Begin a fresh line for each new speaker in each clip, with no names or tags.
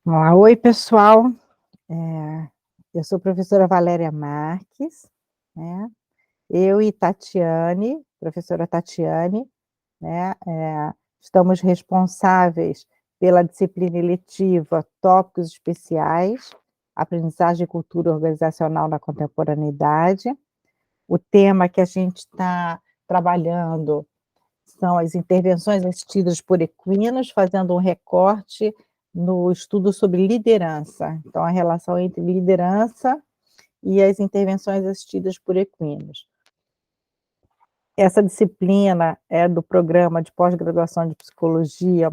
Oi, pessoal. Eh, eu sou a professora Valéria Marques, né. Eu e Tatiane, professora Tatiane, né, estamos responsáveis pela disciplina eletiva Tópicos Especiais, Aprendizagem e Cultura Organizacional na Contemporaneidade. O tema que a gente está trabalhando são as intervenções assistidas por equinos, fazendo um recorte no estudo sobre liderança. Então, a relação entre liderança e as intervenções assistidas por equinos. Essa disciplina é do programa de pós-graduação de psicologia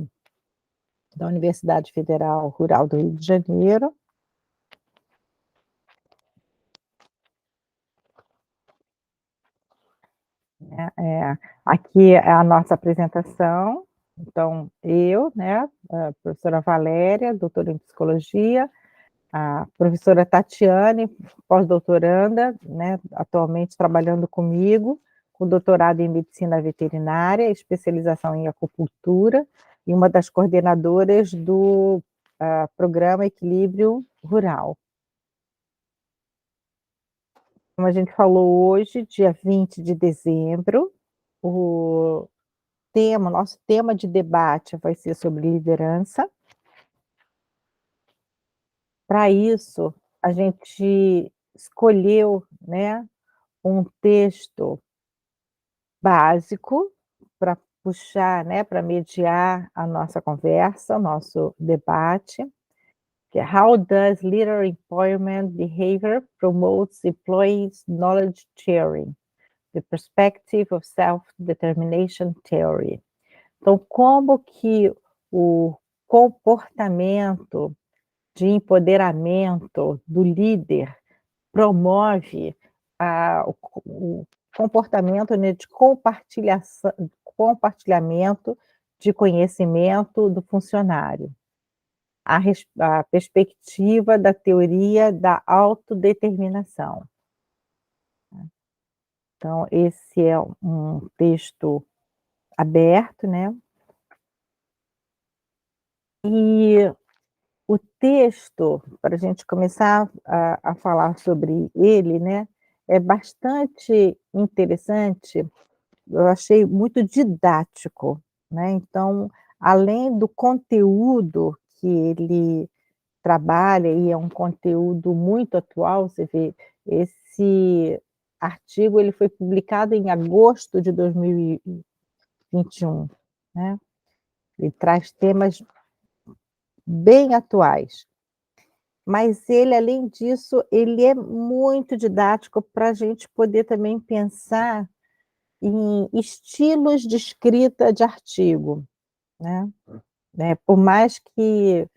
da Universidade Federal Rural do Rio de Janeiro. Aqui é a nossa apresentação. Então, eu, né, a professora Valéria, doutora em psicologia, a professora Tatiane, pós-doutoranda, né, atualmente trabalhando comigo, com doutorado em medicina veterinária, especialização em acupuntura, e uma das coordenadoras do programa Equilíbrio Rural. Como a gente falou hoje, dia 20 de dezembro, o nosso tema de debate vai ser sobre liderança. Para isso, a gente escolheu, né, um texto básico para puxar, né, para mediar a nossa conversa, o nosso debate, que é How does Leader Employment Behavior Promotes Employees Knowledge Sharing? The Perspective of Self-Determination Theory. Então, como que o comportamento de empoderamento do líder promove o comportamento, né, de compartilhamento de conhecimento do funcionário. A perspectiva da teoria da autodeterminação. Então, esse é um texto aberto, né? E o texto, para a gente começar a falar sobre ele, né, é bastante interessante. Eu achei muito didático, né, então, além do conteúdo que ele trabalha, e é um conteúdo muito atual, você vê, esse artigo ele foi publicado em agosto de 2021, né, ele traz temas bem atuais. Mas ele, além disso, ele é muito didático para a gente poder também pensar em estilos de escrita de artigo, né. Por mais que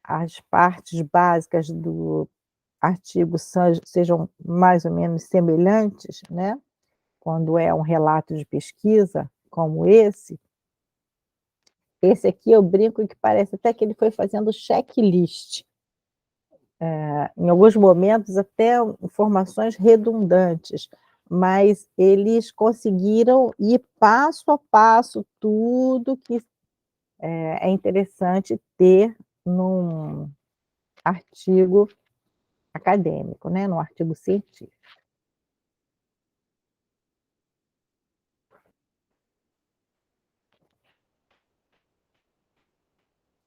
as partes básicas do artigo sejam mais ou menos semelhantes, né, quando é um relato de pesquisa como esse aqui eu brinco que parece até que ele foi fazendo checklist. Em alguns momentos até informações redundantes, mas eles conseguiram ir passo a passo tudo que é interessante ter num artigo acadêmico, né, num artigo científico.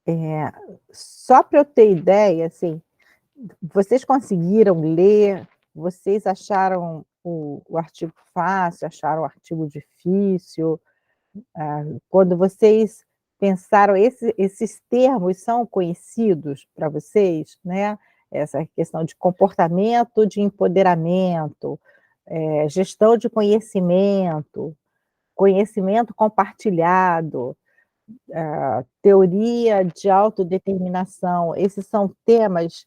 Eh, Só para eu ter ideia, assim, vocês conseguiram ler? Vocês acharam o artigo fácil? Acharam o artigo difícil? Quando vocês pensaram, esses termos são conhecidos para vocês, né? Essa questão de comportamento de empoderamento, gestão de conhecimento, conhecimento compartilhado, teoria de autodeterminação, esses são temas.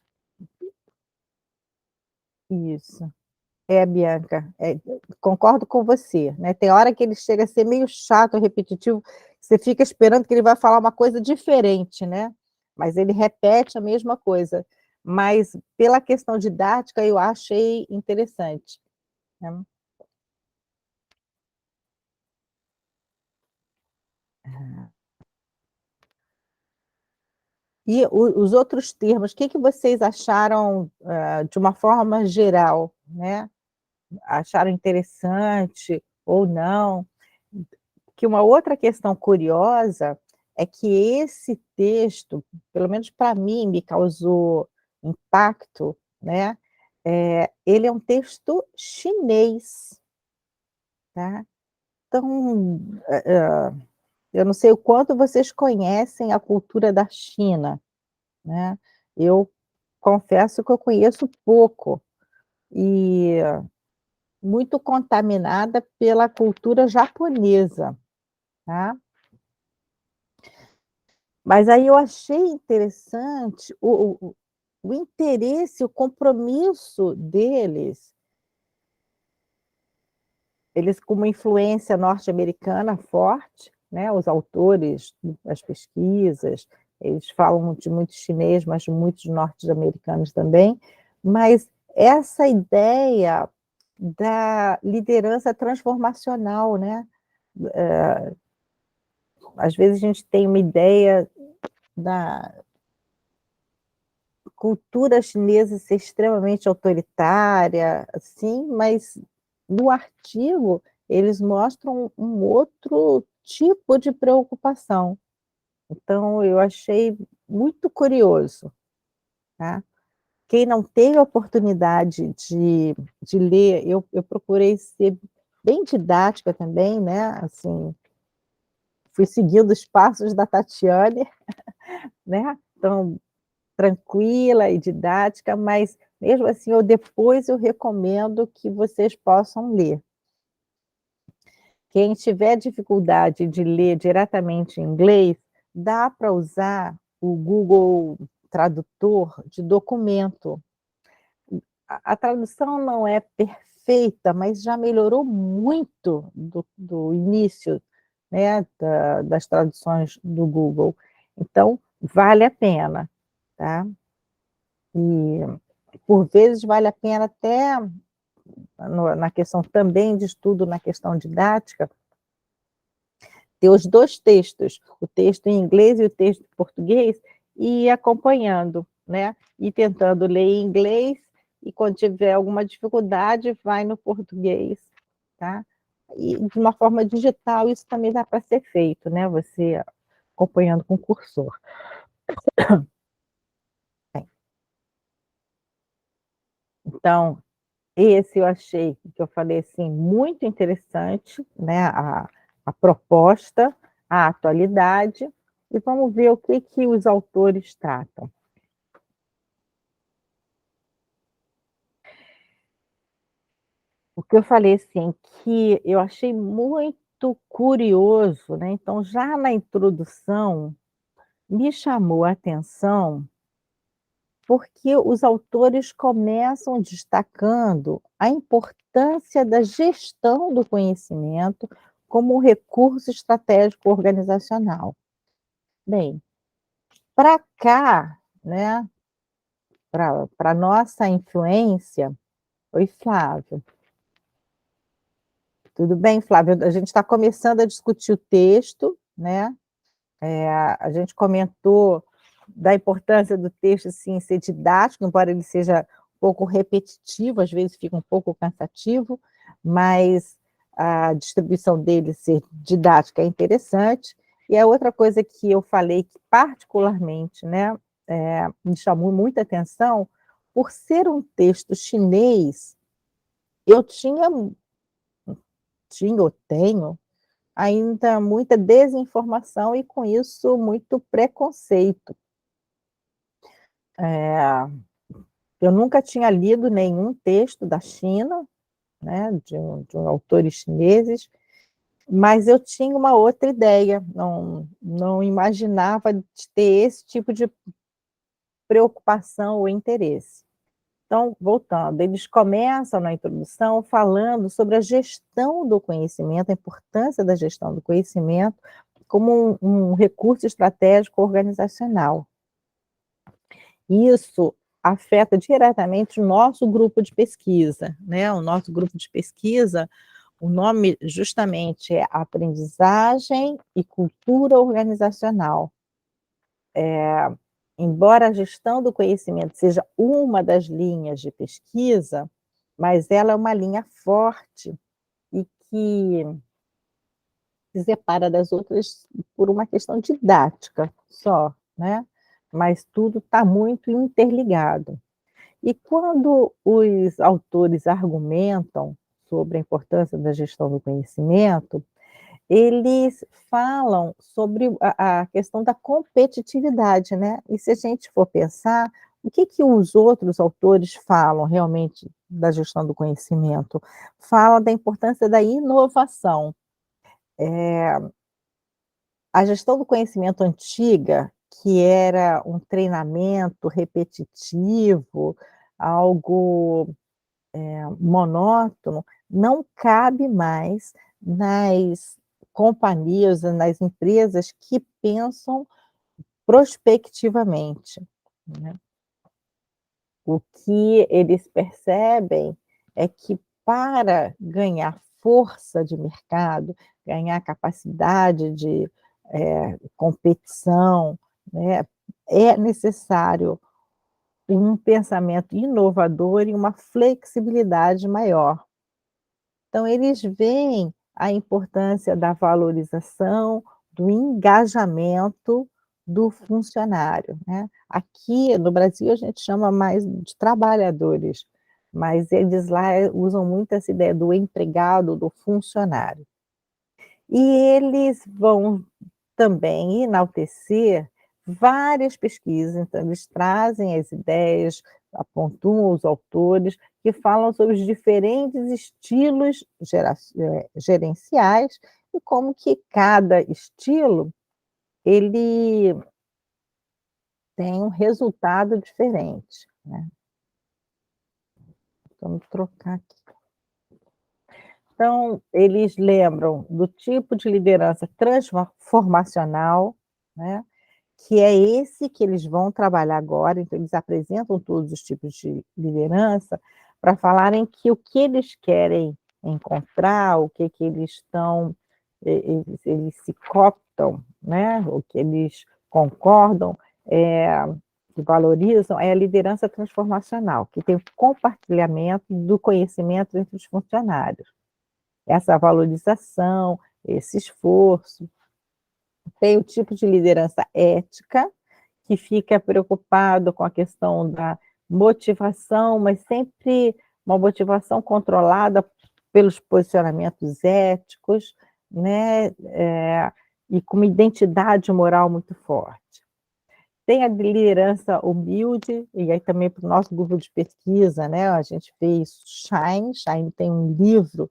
Isso. É, Bianca, concordo com você, né, tem hora que ele chega a ser meio chato, repetitivo, você fica esperando que ele vai falar uma coisa diferente, né, mas ele repete a mesma coisa, mas pela questão didática eu achei interessante, né. E os outros termos, o que que vocês acharam, de uma forma geral, né? Acharam interessante ou não? Que uma outra questão curiosa é que esse texto, pelo menos para mim, me causou impacto, né, ele é um texto chinês, tá. Então, eu não sei o quanto vocês conhecem a cultura da China, né, eu confesso que eu conheço pouco, e muito contaminada pela cultura japonesa, tá. Mas aí eu achei interessante o interesse, o compromisso deles, eles com uma influência norte-americana forte, né, os autores das pesquisas, eles falam de muito chinês, mas muitos norte-americanos também, mas essa ideia da liderança transformacional, né, às vezes a gente tem uma ideia da cultura chinesa ser extremamente autoritária, assim, mas no artigo eles mostram um outro tipo de preocupação. Então eu achei muito curioso, tá. Quem não teve a oportunidade de ler, eu procurei ser bem didática também, né, assim, fui seguindo os passos da Tatiane, né, então tranquila e didática, mas mesmo assim eu recomendo que vocês possam ler. Quem tiver dificuldade de ler diretamente em inglês, dá para usar o Google Tradutor de documento. A tradução não é perfeita, mas já melhorou muito do início, né, das traduções do Google. Então, vale a pena, tá? E por vezes vale a pena até na questão também de estudo, na questão didática, ter os 2 textos, o texto em inglês e o texto em português, e ir acompanhando, né, e tentando ler em inglês, e quando tiver alguma dificuldade, vai no português, tá. E de uma forma digital isso também dá para ser feito, né, você acompanhando com o cursor. Então, esse eu achei, que eu falei assim, muito interessante, né, a proposta, a atualidade, e vamos ver o que que os autores tratam. O que eu falei assim, que eu achei muito curioso, né, então já na introdução, me chamou a atenção, porque os autores começam destacando a importância da gestão do conhecimento como um recurso estratégico organizacional. Bem, para cá, né, para nossa influência. Oi, Flávio. Tudo bem, Flávio? A gente está começando a discutir o texto, né? A gente comentou da importância do texto, assim, ser didático, embora ele seja um pouco repetitivo, às vezes fica um pouco cansativo, mas a distribuição dele ser didática é interessante. E a outra coisa que eu falei que particularmente, né, me chamou muita atenção, por ser um texto chinês, eu tinha ou tenho ainda muita desinformação e com isso muito preconceito. Eh, eu nunca tinha lido nenhum texto da China, né, de autores chineses, mas eu tinha uma outra ideia, não imaginava de ter esse tipo de preocupação ou interesse. Então, voltando, eles começam na introdução falando sobre a gestão do conhecimento, a importância da gestão do conhecimento como um recurso estratégico organizacional. Isso afeta diretamente o nosso grupo de pesquisa, né? O nosso grupo de pesquisa, o nome justamente é Aprendizagem e Cultura Organizacional. embora a gestão do conhecimento seja uma das linhas de pesquisa, mas ela é uma linha forte e que se separa das outras por uma questão didática só, né, mas tudo está muito interligado. E quando os autores argumentam sobre a importância da gestão do conhecimento, eles falam sobre a questão da competitividade, né. E se a gente for pensar, o que que os outros autores falam realmente da gestão do conhecimento? Fala da importância da inovação. A gestão do conhecimento antiga, que era um treinamento repetitivo, algo monótono, não cabe mais nas companhias, nas empresas que pensam prospectivamente, né. O que eles percebem é que para ganhar força de mercado, ganhar capacidade de, competição, né, é necessário um pensamento inovador e uma flexibilidade maior. Então eles veem a importância da valorização, do engajamento do funcionário, né. Aqui no Brasil a gente chama mais de trabalhadores, mas eles lá, usam muito essa ideia do empregado, do funcionário. E eles vão também enaltecer várias pesquisas, então eles trazem as ideias, apontam os autores que falam sobre os diferentes estilos gerenciais e como que cada estilo, ele tem um resultado diferente, né. Vamos trocar aqui. Então, eles lembram do tipo de liderança transformacional, né, que é esse que eles vão trabalhar agora, então eles apresentam todos os tipos de liderança, para falarem que o que eles querem encontrar, o que que eles estão, eles se cooptam, né, o que eles concordam, que valorizam, é a liderança transformacional, que tem o compartilhamento do conhecimento entre os funcionários. Essa valorização, esse esforço. Tem o tipo de liderança ética, que fica preocupado com a questão da motivação, mas sempre uma motivação controlada pelos posicionamentos éticos, né, e com uma identidade moral muito forte. Tem a liderança humilde, e aí também para o nosso grupo de pesquisa, né, a gente fez Shine tem um livro,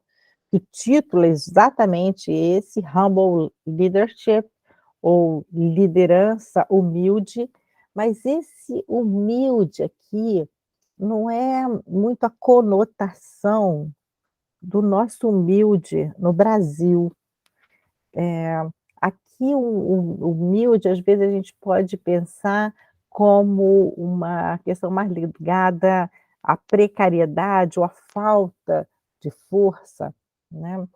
que o título é exatamente esse, Humble Leadership, ou liderança humilde, mas esse humilde aqui não é muito a conotação do nosso humilde no Brasil. Aqui o humilde, às vezes, a gente pode pensar como uma questão mais ligada à precariedade ou à falta de força, né.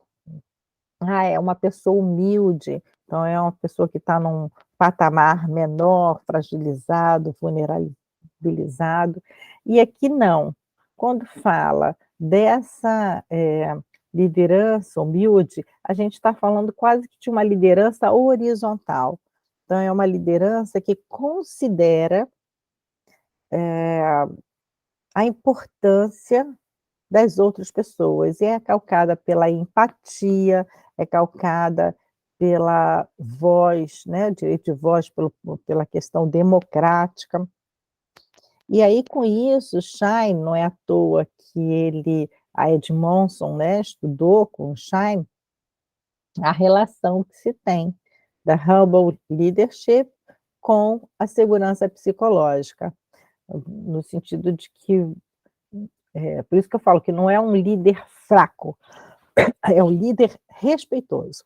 Ah, é uma pessoa humilde, então é uma pessoa que está num patamar menor, fragilizado, vulnerabilizado. E aqui não. Quando fala dessa, liderança humilde, a gente está falando quase que de uma liderança horizontal. Então é uma liderança que considera, a importância das outras pessoas, e é calcada pela empatia, é calcada pela voz, né, direito de voz, pela questão democrática. E aí com isso, Schein, não é à toa que a Edmondson, né, estudou com Schein a relação que se tem da Humble Leadership com a segurança psicológica, no sentido de que, por isso que eu falo que não é um líder fraco, é um líder respeitoso.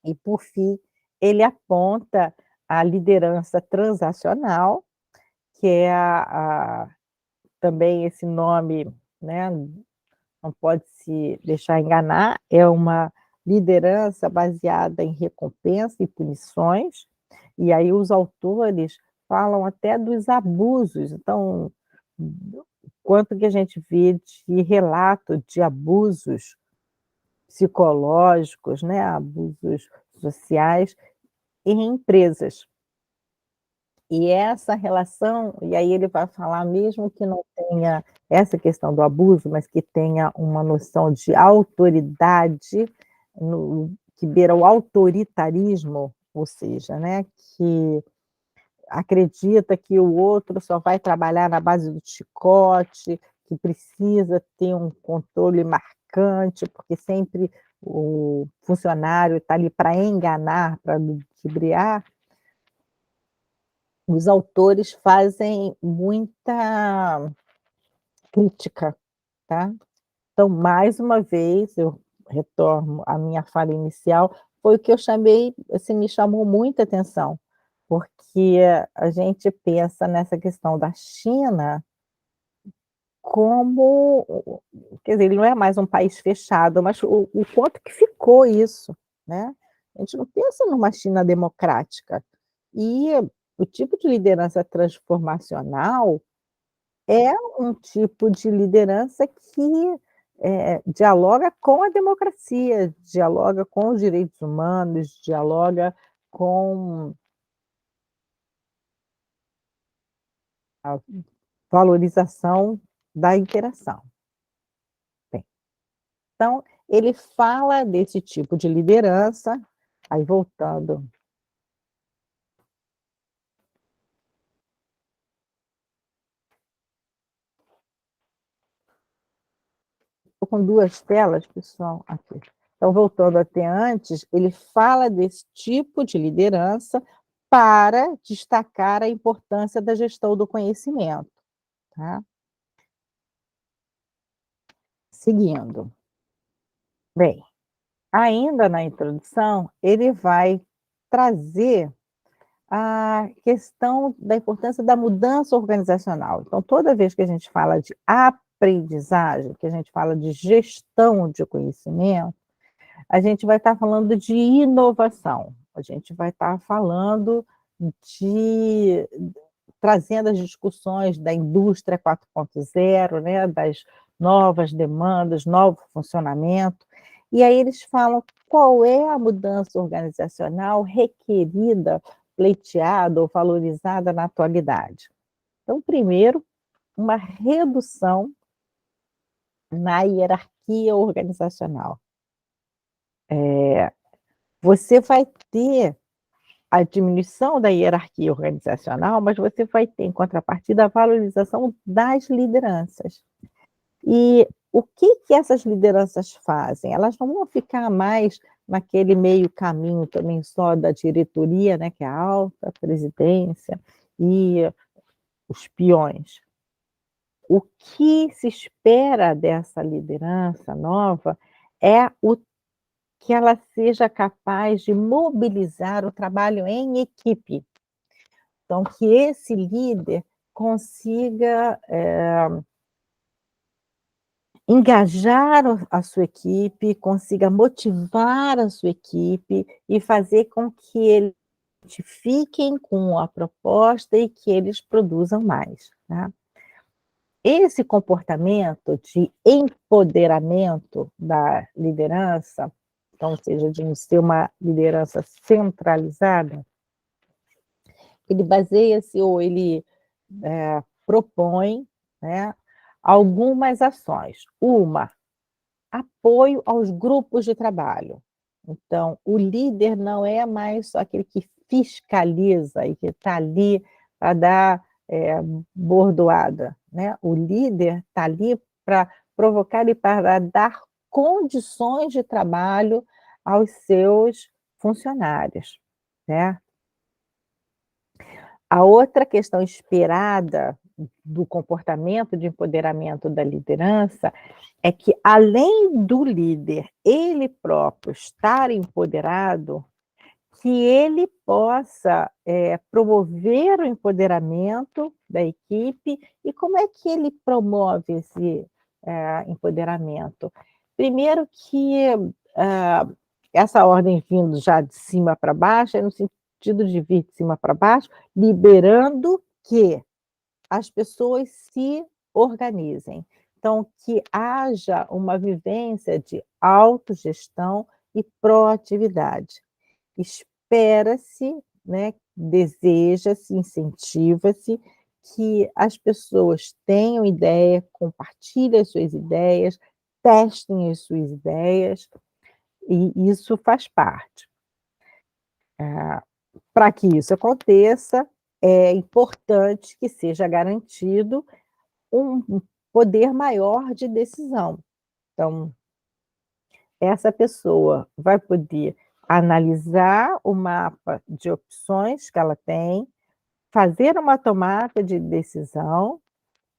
E, por fim, ele aponta a liderança transacional, que é também esse nome, né, não pode se deixar enganar, é uma liderança baseada em recompensa e punições, E aí os autores falam até dos abusos, então, quanto que a gente vê de relato de abusos psicológicos, né, abusos sociais em empresas. E essa relação e aí ele vai falar mesmo que não tenha essa questão do abuso, mas que tenha uma noção de autoridade no que beira o autoritarismo, ou seja, né, que acredita que o outro só vai trabalhar na base do chicote, que precisa ter um controle marcante, porque sempre o funcionário está ali para enganar, para ludibriar. Os autores fazem muita crítica, tá. Então, mais uma vez, eu retorno à minha fala inicial, foi o que eu chamei assim, me chamou muita atenção, porque a gente pensa nessa questão da China como quer dizer, ele não é mais um país fechado, mas o quanto que ficou isso, né. A gente não pensa numa China democrática. E o tipo de liderança transformacional é um tipo de liderança que, dialoga com a democracia, dialoga com os direitos humanos, dialoga com a valorização da interação. Bem, então ele fala desse tipo de liderança, aí voltando estou com 2 telas, pessoal, aqui. Então, voltando até antes, ele fala desse tipo de liderança para destacar a importância da gestão do conhecimento, tá. Seguindo. Bem, ainda na introdução, ele vai trazer a questão da importância da mudança organizacional. Então, toda vez que a gente fala de aprendizagem, que a gente fala de gestão de conhecimento, a gente vai estar falando de inovação, a gente vai estar falando de trazendo as discussões da indústria 4.0, né, das novas demandas, novo funcionamento, e aí eles falam qual é a mudança organizacional requerida, pleiteada ou valorizada na atualidade. Então, primeiro, uma redução na hierarquia organizacional. Você vai ter a diminuição da hierarquia organizacional, mas você vai ter, em contrapartida, a valorização das lideranças. E o que que essas lideranças fazem? Elas não vão ficar mais naquele meio caminho também só da diretoria, né, que é a alta presidência e os peões. O que se espera dessa liderança nova é o que ela seja capaz de mobilizar o trabalho em equipe. Então, que esse líder consiga, engajar a sua equipe, consiga motivar a sua equipe e fazer com que eles fiquem com a proposta e que eles produzam mais, tá. Esse comportamento de empoderamento da liderança, então, ou seja, de não ser uma liderança centralizada, ele baseia-se ou ele propõe, né, algumas ações. Uma, apoio aos grupos de trabalho. Então, o líder não é mais só aquele que fiscaliza e que está ali para dar bordoada, né? O líder está ali para provocar e para dar condições de trabalho aos seus funcionários, né? A outra questão esperada do comportamento de empoderamento da liderança é que, além do líder ele próprio estar empoderado, que ele possa, promover o empoderamento da equipe. E como é que ele promove esse, empoderamento? Primeiro que, essa ordem vindo já de cima para baixo é no sentido de vir de cima para baixo, liberando que as pessoas se organizem. Então, que haja uma vivência de autogestão e proatividade. Espera-se, né, deseja-se, incentiva-se que as pessoas tenham ideia, compartilhem as suas ideias, testem as suas ideias, e isso faz parte. Para que isso aconteça, é importante que seja garantido um poder maior de decisão. Então, essa pessoa vai poder analisar o mapa de opções que ela tem, fazer uma tomada de decisão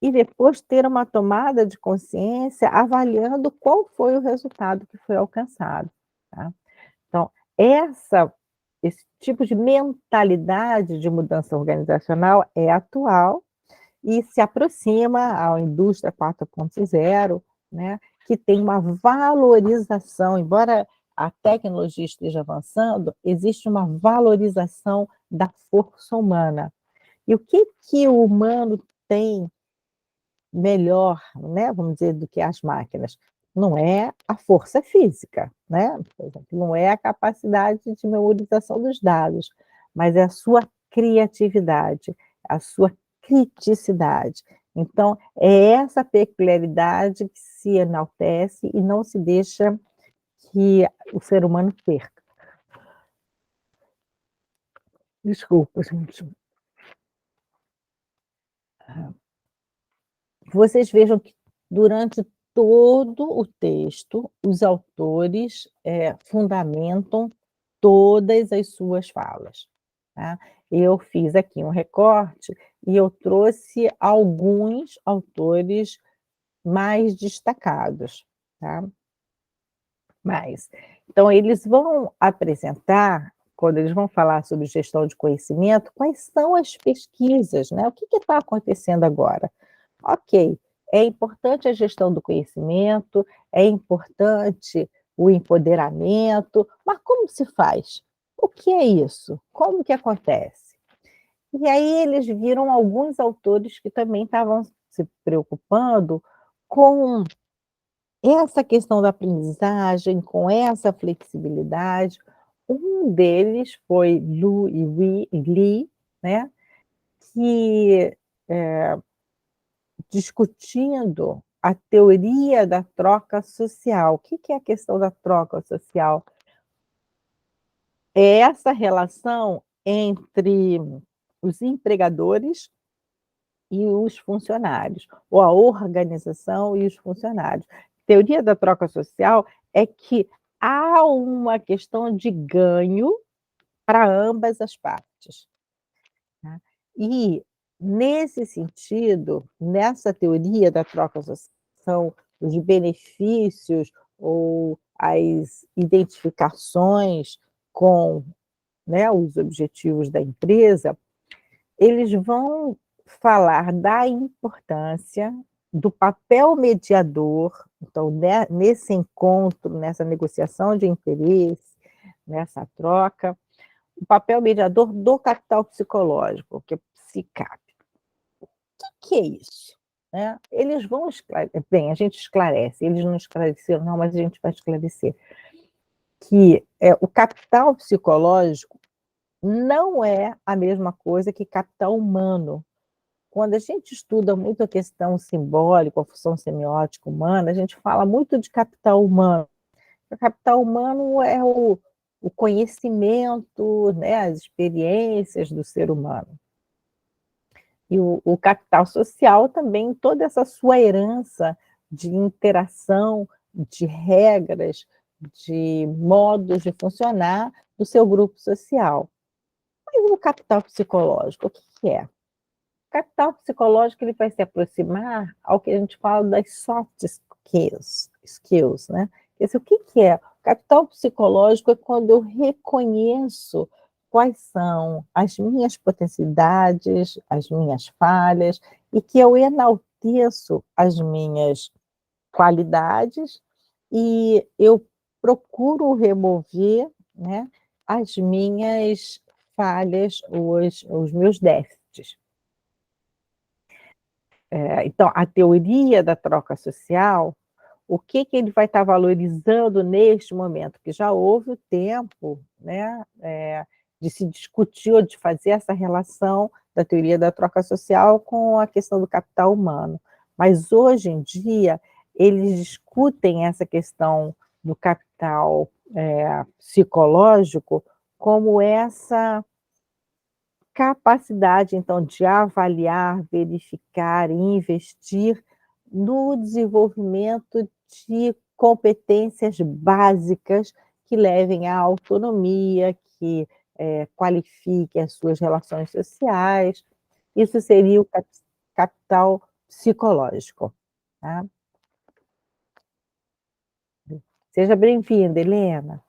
e depois ter uma tomada de consciência avaliando qual foi o resultado que foi alcançado, tá. Então, esse tipo de mentalidade de mudança organizacional é atual e se aproxima à indústria 4.0, né, que tem uma valorização, embora a tecnologia esteja avançando, existe uma valorização da força humana. E o que que o humano tem melhor, né, vamos dizer, do que as máquinas? Não é a força física, né, por exemplo, não é a capacidade de memorização dos dados, mas é a sua criatividade, a sua criticidade. Então, é essa peculiaridade que se enaltece e não se deixa que o ser humano perca. Desculpa, gente. Vocês vejam que durante todo o texto, os autores, fundamentam todas as suas falas, tá. Eu fiz aqui um recorte e eu trouxe alguns autores mais destacados, tá. Mas então eles vão apresentar, quando eles vão falar sobre gestão de conhecimento, quais são as pesquisas, né, o que está acontecendo agora. Ok, é importante a gestão do conhecimento, é importante o empoderamento, mas como se faz? O que é isso? Como que acontece? E aí eles viram alguns autores que também estavam se preocupando com essa questão da aprendizagem, com essa flexibilidade. Um deles foi Lu e Li, né, que discutindo a teoria da troca social. O que que é a questão da troca social? É essa relação entre os empregadores e os funcionários, ou a organização e os funcionários. Teoria da troca social é que há uma questão de ganho para ambas as partes, tá. E, nesse sentido, nessa teoria da troca social, são os benefícios ou as identificações com, né, os objetivos da empresa, eles vão falar da importância do papel mediador, então, nesse encontro, nessa negociação de interesse, nessa troca, o papel mediador do capital psicológico, que é o PSICAP. Que é isso? Né? Eles vão esclarecer, bem, a gente esclarece, eles não esclareceram, não, mas a gente vai esclarecer, que o capital psicológico não é a mesma coisa que capital humano. Quando a gente estuda muito a questão simbólica, a função semiótica humana, a gente fala muito de capital humano. O capital humano é o conhecimento, né, as experiências do ser humano. E o capital social também, toda essa sua herança de interação, de regras, de modos de funcionar do seu grupo social. Mas o capital psicológico, o que que é? O capital psicológico ele vai se aproximar ao que a gente fala das soft skills, né? O que que é? O capital psicológico é quando eu reconheço quais são as minhas potencialidades, as minhas falhas, e que eu enalteço as minhas qualidades e eu procuro remover, né, as minhas falhas, os meus déficits. Então, a teoria da troca social, o que que ele vai estar valorizando neste momento? Que já houve o tempo, né, de se discutir ou de fazer essa relação da teoria da troca social com a questão do capital humano. Mas hoje em dia, eles discutem essa questão do capital, psicológico como essa capacidade, então, de avaliar, verificar e investir no desenvolvimento de competências básicas que levem à autonomia, que, qualifique as suas relações sociais. Isso seria o capital psicológico, tá. Seja bem-vinda, Helena.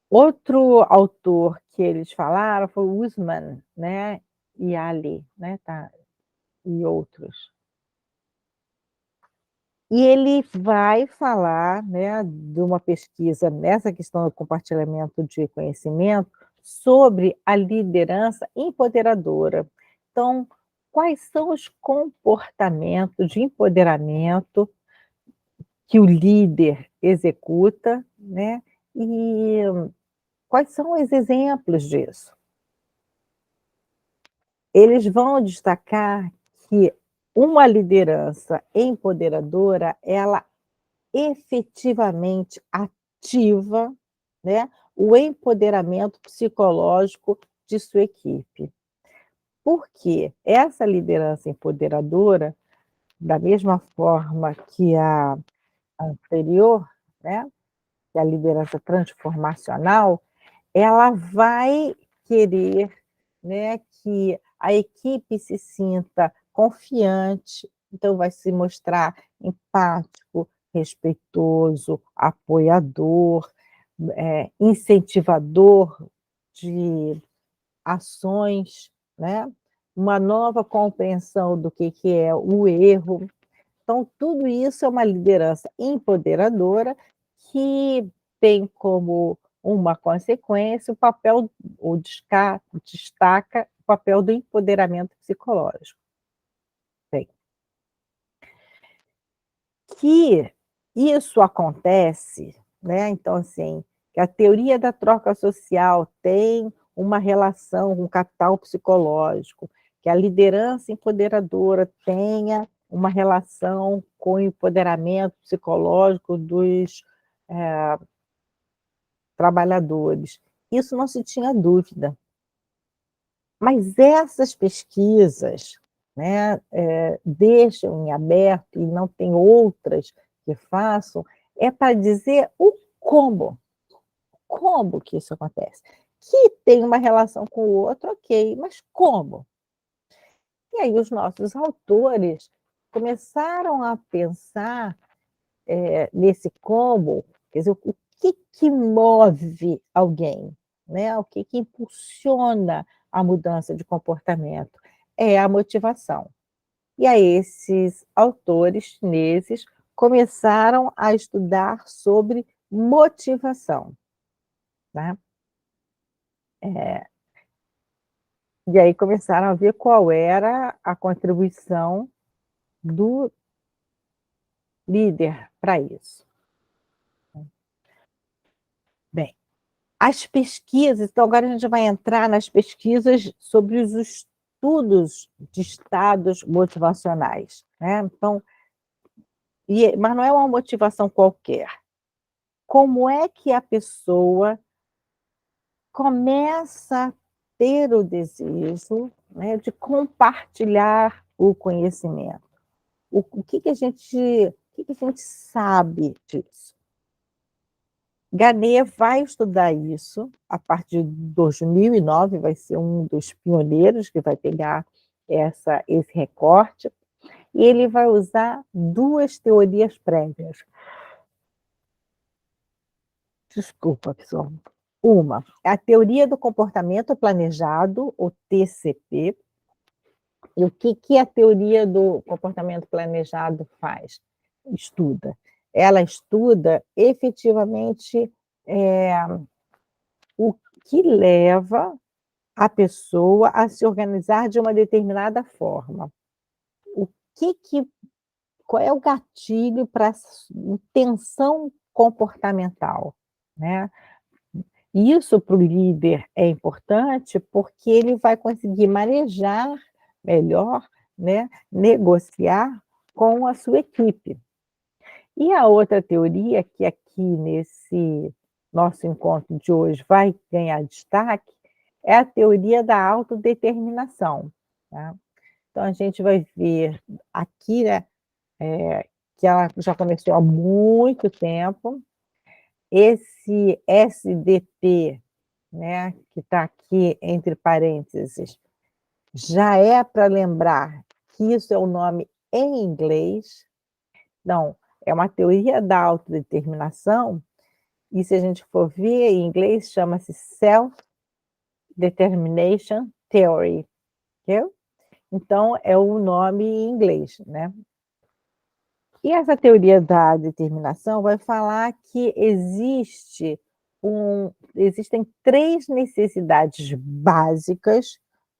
Outro autor que eles falaram foi o Usman, né, e Ali, né, tá, e outros. E ele vai falar, né, de uma pesquisa nessa questão do compartilhamento de conhecimento, sobre a liderança empoderadora. Então, quais são os comportamentos de empoderamento que o líder executa, né, e quais são os exemplos disso? Eles vão destacar que uma liderança empoderadora, ela efetivamente ativa, né, o empoderamento psicológico de sua equipe. Porque essa liderança empoderadora, da mesma forma que a anterior, né, que é a liderança transformacional, ela vai querer, né, que a equipe se sinta confiante, então vai se mostrar empático, respeitoso, apoiador, incentivador de ações, né, uma nova compreensão do que é o erro. Então, tudo isso é uma liderança empoderadora que tem como uma consequência o papel, ou destaca o papel do empoderamento psicológico. Bem, que isso acontece, né, então assim, que a teoria da troca social tem uma relação com o capital psicológico, que a liderança empoderadora tenha uma relação com o empoderamento psicológico dos, trabalhadores. Isso não se tinha dúvida. Mas essas pesquisas, né, deixam em aberto, e não tem outras que façam, é para dizer o como que isso acontece. Que tem uma relação com o outro, ok, mas como? E aí os nossos autores começaram a pensar, nesse como, quer dizer, o que que move alguém, né, o que que impulsiona a mudança de comportamento? É a motivação. E aí esses autores chineses começaram a estudar sobre motivação, né. E aí começaram a ver qual era a contribuição do líder para isso. Bem, as pesquisas, então agora a gente vai entrar nas pesquisas sobre os estudos de estados motivacionais, né, então, mas não é uma motivação qualquer. Como é que a pessoa começa a ter o desejo, né, de compartilhar o conhecimento? O que que a gente, sabe disso? Ganet vai estudar isso a partir de 2009, vai ser um dos pioneiros que vai pegar esse recorte, e ele vai usar 2 teorias prévias. Desculpa, pessoal. Uma, é a teoria do comportamento planejado, o TCP. E o que que a teoria do comportamento planejado faz? Estuda. Ela estuda efetivamente, o que leva a pessoa a se organizar de uma determinada forma. O que que Qual é o gatilho para tensão comportamental, né? E isso para o líder é importante, porque ele vai conseguir manejar melhor, né, negociar com a sua equipe. E a outra teoria, que aqui nesse nosso encontro de hoje vai ganhar destaque, é a teoria da autodeterminação, tá? Então a gente vai ver aqui, né, que ela já começou há muito tempo. Esse SDT, né, que está aqui entre parênteses, já é para lembrar que isso é o nome em inglês. Não, é uma teoria da autodeterminação, e se a gente for ver em inglês, chama-se Self-Determination Theory, entendeu? Então é o nome em inglês, né. E essa teoria da determinação vai falar que existem 3 necessidades básicas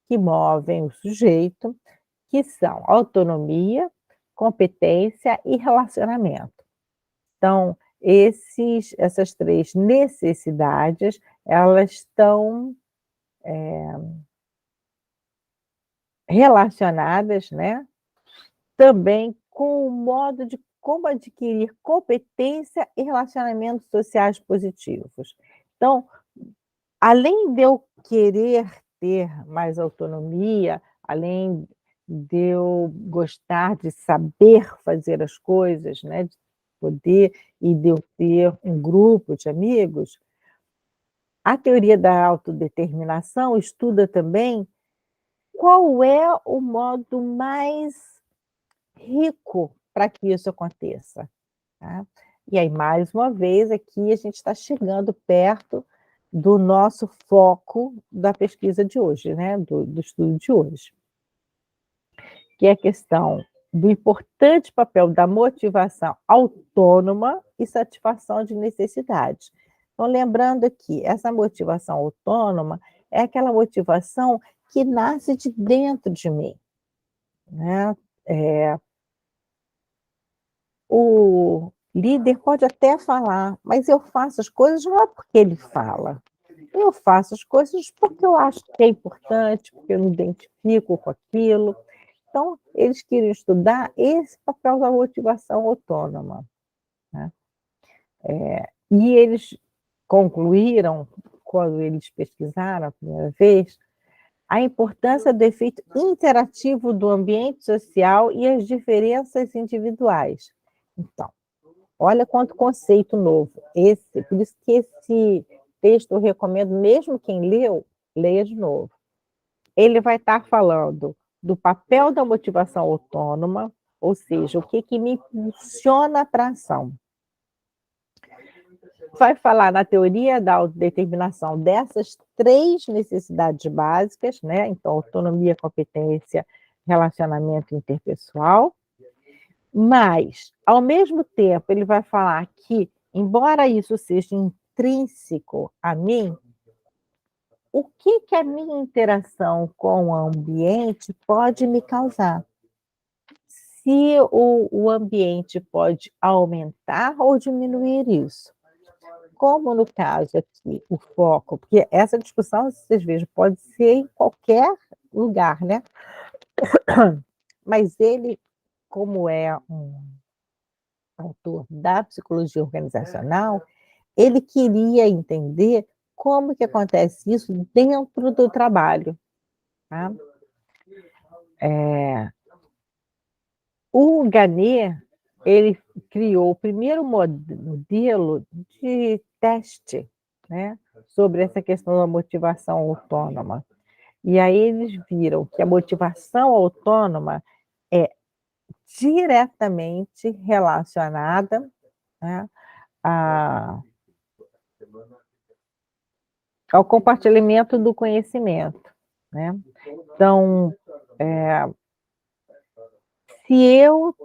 que movem o sujeito, que são autonomia, competência e relacionamento. Então, essas 3 necessidades, elas estão relacionadas, né, também com o modo de como adquirir competência e relacionamentos sociais positivos. Então, além de eu querer ter mais autonomia, além de eu gostar de saber fazer as coisas, né, de poder e de eu ter um grupo de amigos, a teoria da autodeterminação estuda também qual é o modo mais rico para que isso aconteça, tá. E aí, mais uma vez, aqui a gente está chegando perto do nosso foco da pesquisa de hoje, né, do estudo de hoje, que é a questão do importante papel da motivação autônoma e satisfação de necessidades. Então, lembrando aqui, essa motivação autônoma é aquela motivação que nasce de dentro de mim, né. Eh O líder pode até falar, mas eu faço as coisas não é porque ele fala, eu faço as coisas porque eu acho que é importante, porque eu me identifico com aquilo. Então, eles queriam estudar esse papel da motivação autônoma, né. E eles concluíram, quando eles pesquisaram a primeira vez, a importância do efeito interativo do ambiente social e as diferenças individuais. Então, olha quanto conceito novo. Por isso que esse texto eu recomendo, mesmo quem leu, leia de novo. Ele vai estar falando do papel da motivação autônoma, ou seja, o que que me impulsiona para a ação. Vai falar na teoria da autodeterminação dessas 3 necessidades básicas, né, então autonomia, competência, relacionamento interpessoal. Mas, ao mesmo tempo, ele vai falar que, embora isso seja intrínseco a mim, o que que a minha interação com o ambiente pode me causar? Se o ambiente pode aumentar ou diminuir isso. Como no caso aqui, o foco, porque essa discussão, vocês vejam, pode ser em qualquer lugar, né. Mas ele, como é um autor da psicologia organizacional, ele queria entender como que acontece isso dentro do trabalho, tá. O Ganet, ele criou o primeiro modelo de teste, né, sobre essa questão da motivação autônoma. E aí eles viram que a motivação autônoma é diretamente relacionada, né, a ao compartilhamento do conhecimento, né. Então, se eu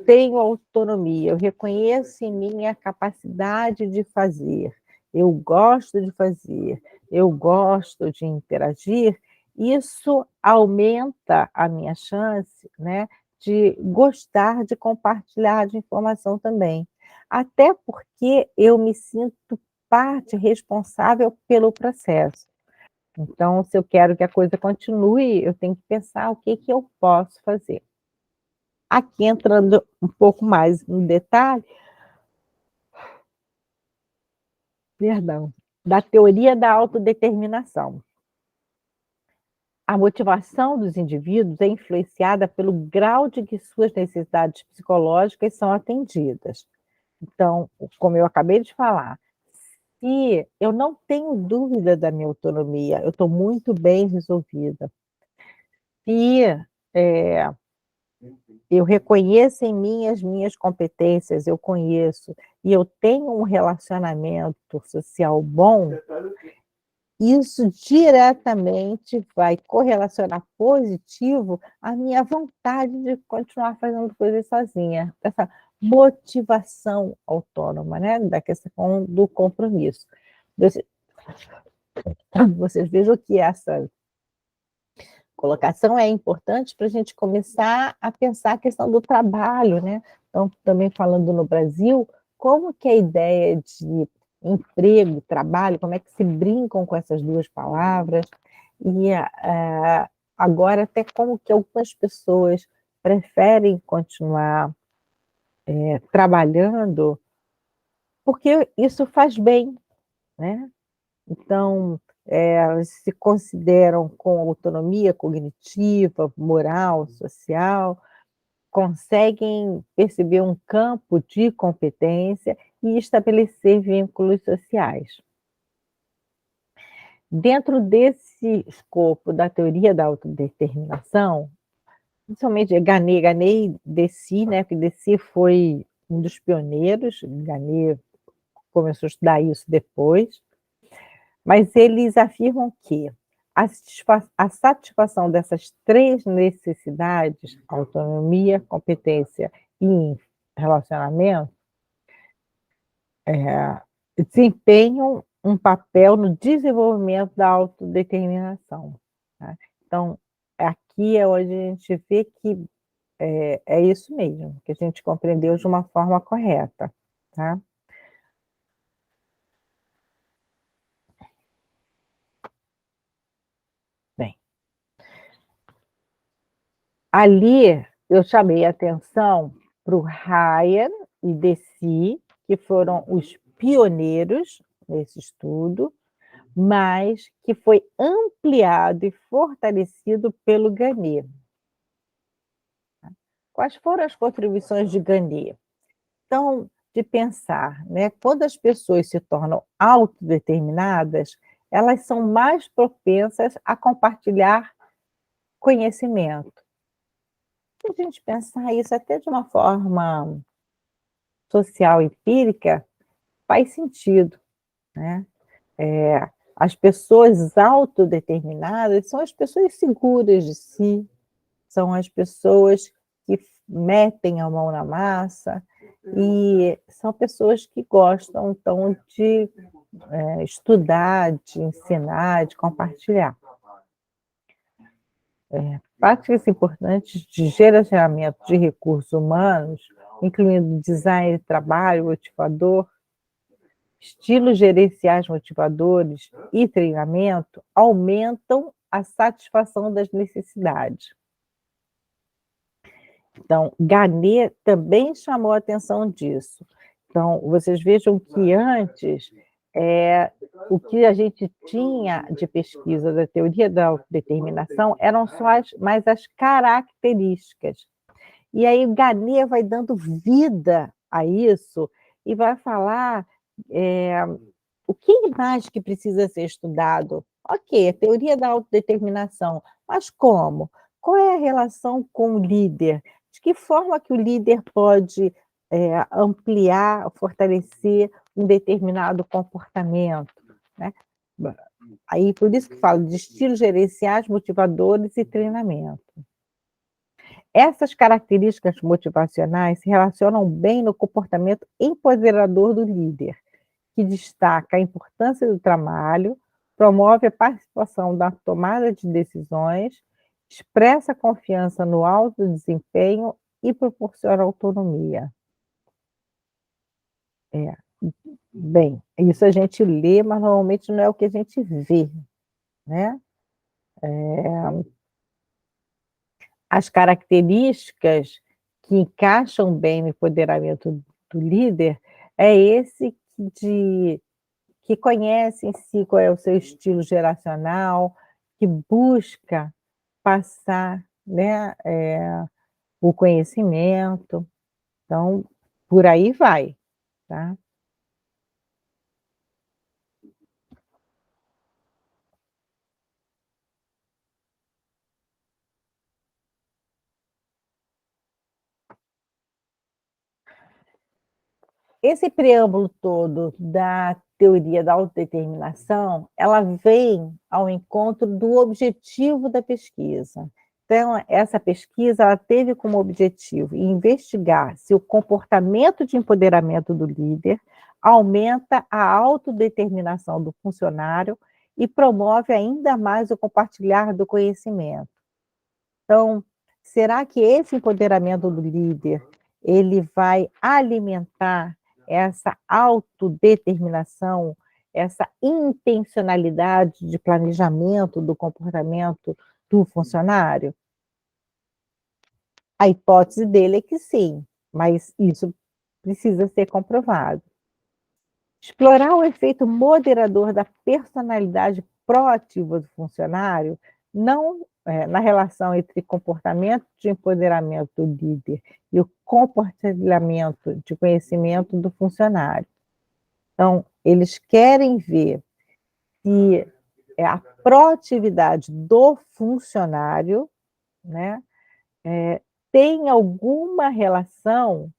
tenho autonomia, eu reconheço em mim a capacidade de fazer, eu gosto de fazer, eu gosto de interagir, isso aumenta a minha chance, né, de gostar de compartilhar de informação também. Até porque eu me sinto parte responsável pelo processo. Então, se eu quero que a coisa continue, eu tenho que pensar o que que eu posso fazer. Aqui entrando um pouco mais no detalhe, perdão, da teoria da autodeterminação. A motivação dos indivíduos é influenciada pelo grau de que suas necessidades psicológicas são atendidas. Então, como eu acabei de falar, se eu não tenho dúvida da minha autonomia, eu estou muito bem resolvida. Se eh, eu reconheço em mim as minhas competências, eu conheço, e eu tenho um relacionamento social bom, isso diretamente vai correlacionar positivo à minha vontade de continuar fazendo coisas sozinha, essa motivação autônoma, né, da questão do compromisso. Você vocês vejam que essa colocação é importante para a gente começar a pensar a questão do trabalho, né. Então, também falando no Brasil, como que a ideia de emprego, trabalho, como é que se brincam com essas 2 palavras, e agora até como que algumas pessoas preferem continuar, trabalhando, porque isso faz bem, né. Então, se consideram com autonomia cognitiva, moral, social, conseguem perceber um campo de competência e estabelecer vínculos sociais. Dentro desse escopo da teoria da autodeterminação, principalmente Ganê e Deci, né, porque Deci foi um dos pioneiros, Ganê começou a estudar isso depois, mas eles afirmam que a satisfação dessas 3 necessidades, autonomia, competência e relacionamento, desempenham um papel no desenvolvimento da autodeterminação, tá. Então, aqui é onde a gente vê que é isso mesmo, que a gente compreendeu de uma forma correta, tá. Bem, ali eu chamei a atenção para o Ryan e Deci, que foram os pioneiros nesse estudo, mas que foi ampliado e fortalecido pelo Ganet. Quais foram as contribuições de Ganet? Então, de pensar, né, quando as pessoas se tornam autodeterminadas, elas são mais propensas a compartilhar conhecimento. Se a gente pensar isso até de uma forma social empírica, faz sentido, né. As pessoas autodeterminadas são as pessoas seguras de si, são as pessoas que metem a mão na massa e são pessoas que gostam, então, de, estudar, de ensinar, de compartilhar. Práticas importantes de gerenciamento de recursos humanos, incluindo design de trabalho motivador, estilos gerenciais motivadores e treinamento, aumentam a satisfação das necessidades. Então, Ganet também chamou a atenção disso. Então, vocês vejam que antes, o que a gente tinha de pesquisa da teoria da autodeterminação eram só mais as características. E aí o Ganet vai dando vida a isso e vai falar, eh, o que mais que precisa ser estudado? Ok, a teoria da autodeterminação, mas como? Qual é a relação com o líder? De que forma que o líder pode, ampliar, fortalecer um determinado comportamento, né? Ba Aí por isso que falo de estilos gerenciais, motivadores e treinamento. Essas características motivacionais se relacionam bem no comportamento empoderador do líder, que destaca a importância do trabalho, promove a participação na tomada de decisões, expressa confiança no alto desempenho e proporciona autonomia. É, bem, isso a gente lê, mas normalmente não é o que a gente vê, né? As características que encaixam bem no empoderamento do líder é esse que conhece em si qual é o seu estilo geracional, que busca passar, né, o conhecimento. Então, por aí vai, tá? Esse preâmbulo todo da teoria da autodeterminação, ela vem ao encontro do objetivo da pesquisa. Então, essa pesquisa ela teve como objetivo investigar se o comportamento de empoderamento do líder aumenta a autodeterminação do funcionário e promove ainda mais o compartilhar do conhecimento. Então, será que esse empoderamento do líder, ele vai alimentar essa autodeterminação, essa intencionalidade de planejamento do comportamento do funcionário? A hipótese dele é que sim, mas isso precisa ser comprovado. Explorar o efeito moderador da personalidade proativa do funcionário, não na relação entre comportamento de empoderamento do líder e o compartilhamento de conhecimento do funcionário. Então, eles querem ver se a proatividade do funcionário, né, tem alguma relação,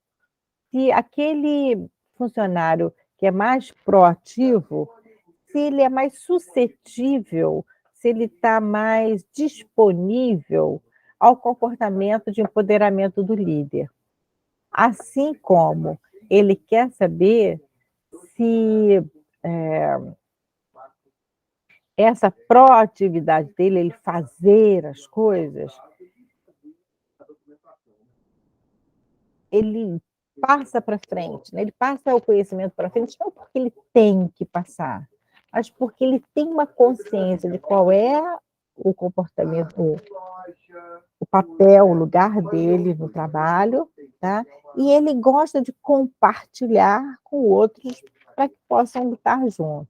se aquele funcionário que é mais proativo, se ele é mais suscetível, se ele está mais disponível ao comportamento de empoderamento do líder. Assim como ele quer saber se essa proatividade dele, ele fazer as coisas, ele passa para frente, né? Ele passa o conhecimento para frente, não porque ele tem que passar, mas porque ele tem uma consciência de qual é o comportamento, o papel, o lugar dele no trabalho, tá? E ele gosta de compartilhar com outros para que possam lutar juntos.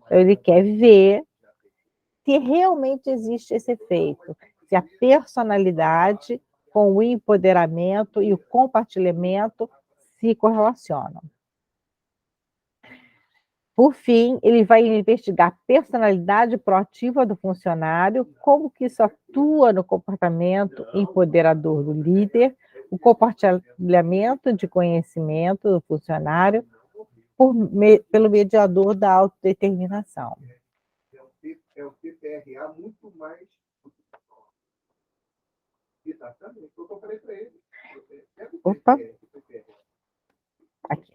Então, ele quer ver se realmente existe esse efeito, se a personalidade com o empoderamento e o compartilhamento se correlacionam. Por fim, ele vai investigar a personalidade proativa do funcionário, como que isso atua no comportamento empoderador do líder, o compartilhamento de conhecimento do funcionário pelo mediador da autodeterminação. É o PPRA muito mais. Exatamente, foi o que eu falei para ele. Opa, aqui.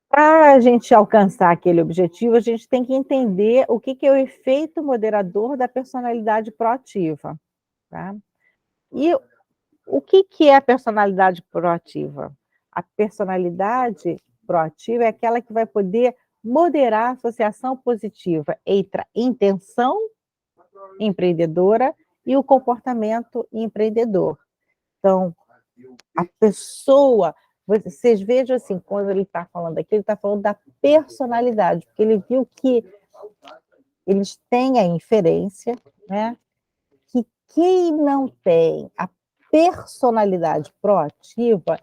Para a gente alcançar aquele objetivo, a gente tem que entender o que é o efeito moderador da personalidade proativa, tá? E o que é a personalidade proativa? A personalidade proativa é aquela que vai poder moderar a associação positiva entre a intenção empreendedora e o comportamento empreendedor. Então, a pessoa, vocês vejam assim, quando ele está falando aqui, ele está falando da personalidade, porque ele viu que eles têm a inferência, né, que quem não tem a personalidade proativa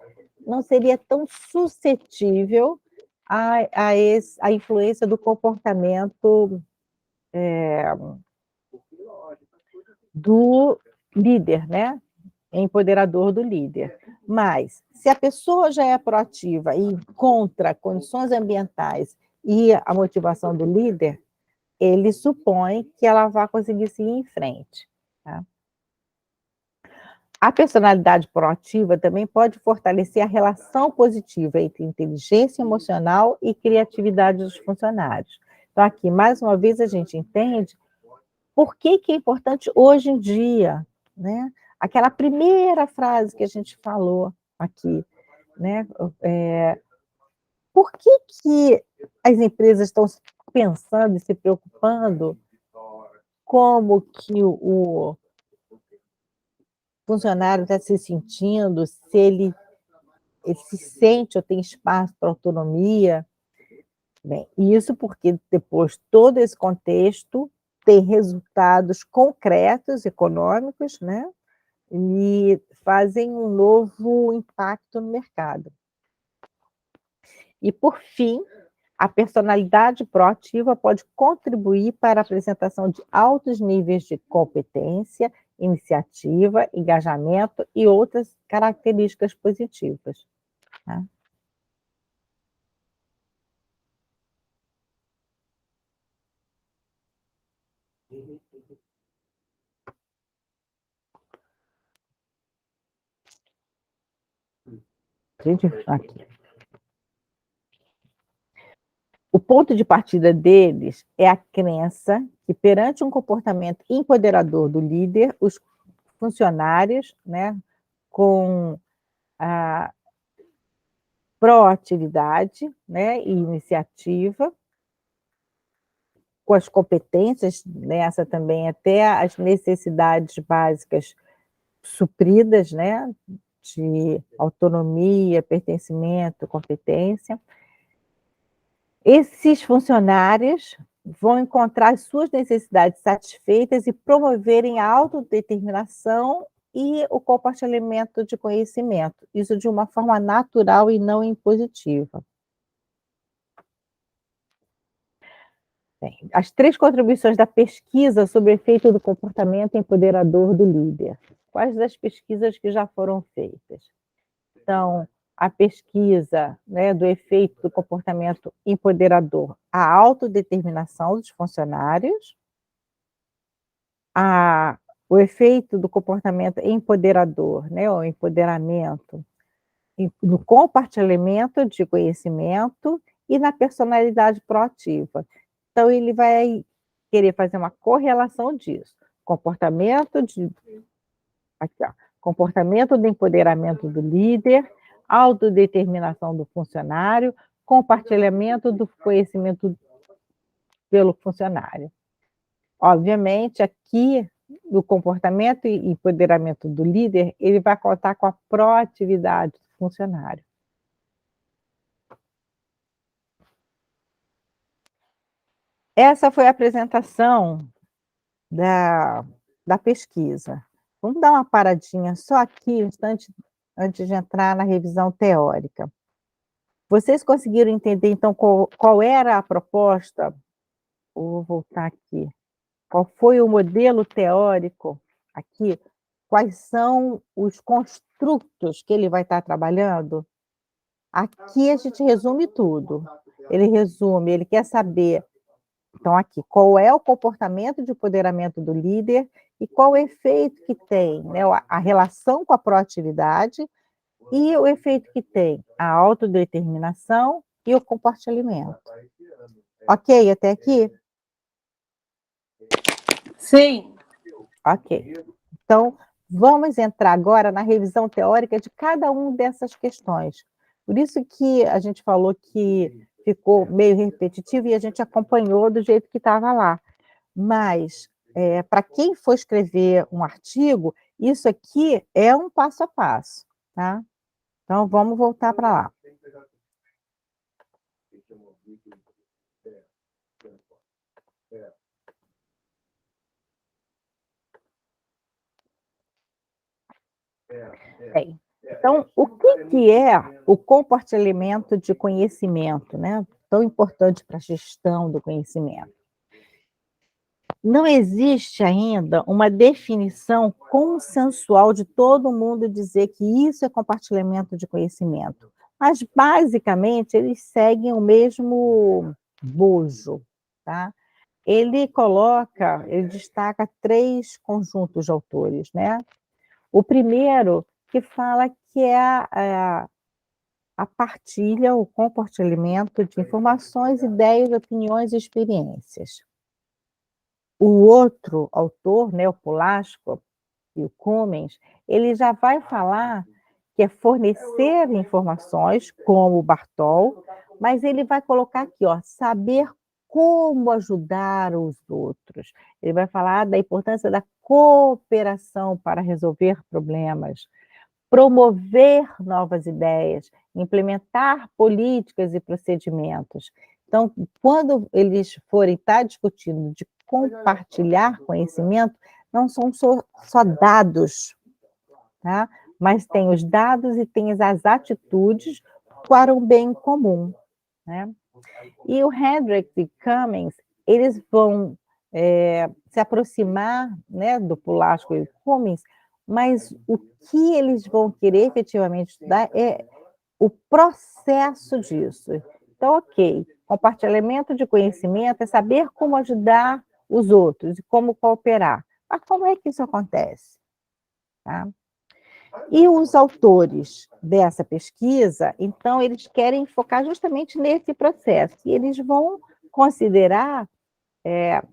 não seria tão suscetível à influência do comportamento do líder, né? Empoderador do líder. Mas, se a pessoa já é proativa e encontra condições ambientais e a motivação do líder, ele supõe que ela vai conseguir seguir em frente. Tá? A personalidade proativa também pode fortalecer a relação positiva entre inteligência emocional e criatividade dos funcionários. Então, aqui, mais uma vez, a gente entende por que que é importante hoje em dia, né? Aquela primeira frase que a gente falou aqui, né? Por que que as empresas estão pensando e se preocupando como que o funcionário está se sentindo, se ele se sente ou tem espaço para autonomia? Bem, isso porque depois todo esse contexto tem resultados concretos, econômicos, né, e fazem um novo impacto no mercado. E, por fim, a personalidade proativa pode contribuir para a apresentação de altos níveis de competência, iniciativa, engajamento e outras características positivas, tá? Gente, aqui. O ponto de partida deles é a crença que, perante um comportamento empoderador do líder, os funcionários, né, com a proatividade, né, e iniciativa, com as competências, nessa também até as necessidades básicas supridas, né, de autonomia, pertencimento, competência. Esses funcionários vão encontrar as suas necessidades satisfeitas e promoverem a autodeterminação e o compartilhamento de conhecimento, isso de uma forma natural e não impositiva. Bem, as 3 contribuições da pesquisa sobre o efeito do comportamento empoderador do líder. Quais das pesquisas que já foram feitas? Então, a pesquisa, né, do efeito do comportamento empoderador, a autodeterminação dos funcionários, a o efeito do comportamento empoderador, né, o empoderamento, no compartilhamento de conhecimento e na personalidade proativa. Então ele vai querer fazer uma correlação disso, comportamento de aqui, ó, comportamento do empoderamento do líder, autodeterminação do funcionário, compartilhamento do conhecimento pelo funcionário. Obviamente, aqui, no comportamento e empoderamento do líder, ele vai contar com a proatividade do funcionário. Essa foi a apresentação da, da pesquisa. Vamos dar uma paradinha só aqui, um instante, antes de entrar na revisão teórica. Vocês conseguiram entender, então, qual era a proposta? Vou voltar aqui. Qual foi o modelo teórico aqui? Quais são os construtos que ele vai estar trabalhando? Aqui a gente resume tudo. Ele resume, ele quer saber, então aqui, qual é o comportamento de empoderamento do líder e qual o efeito que tem, né, a relação com a proatividade e o efeito que tem a autodeterminação e o compartilhamento. Ok, até aqui?
Sim.
Ok. Então, vamos entrar agora na revisão teórica de cada uma dessas questões. Por isso que a gente falou que ficou meio repetitivo e a gente acompanhou do jeito que estava lá. Mas, para quem for escrever um artigo, isso aqui é um passo a passo, tá? Então, vamos voltar para lá. Bem, então, o que é o compartilhamento de conhecimento, né? Tão importante para a gestão do conhecimento. Não existe ainda uma definição consensual de todo mundo dizer que isso é compartilhamento de conhecimento, mas basicamente eles seguem o mesmo bojo, tá? Ele destaca 3 conjuntos de autores, né? O primeiro que fala que é a partilha, o compartilhamento de informações, ideias, opiniões e experiências. O outro autor, né, o Polászko e o Cummins, ele já vai falar que é fornecer informações, como o Bartol, mas ele vai colocar aqui, ó, saber como ajudar os outros. Ele vai falar da importância da cooperação para resolver problemas, promover novas ideias, implementar políticas e procedimentos. Então, quando eles forem estar discutindo de compartilhar conhecimento, não são só dados, tá? Mas tem os dados e tem as atitudes para o bem comum, né? E o Hendricks e Cummings, eles vão se aproximar, né, do Polászko e do Cummings, mas o que eles vão querer efetivamente estudar é o processo disso. Então, ok, compartilhamento de conhecimento é saber como ajudar os outros e como cooperar. Mas como é que isso acontece? Tá? E os autores dessa pesquisa, então, eles querem focar justamente nesse processo. E eles vão considerar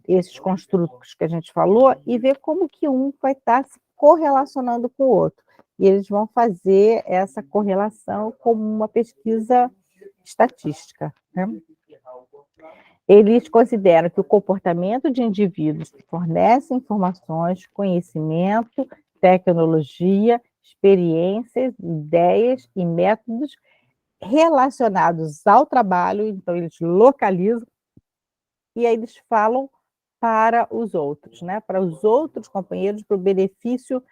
esses construtos que a gente falou e ver como que um vai estar se correlacionando com o outro. E eles vão fazer essa correlação como uma pesquisa estatística, né? Eles consideram que o comportamento de indivíduos que fornecem informações, conhecimento, tecnologia, experiências, ideias e métodos relacionados ao trabalho, então eles localizam e aí eles falam para os outros, né? Para os outros companheiros, para o benefício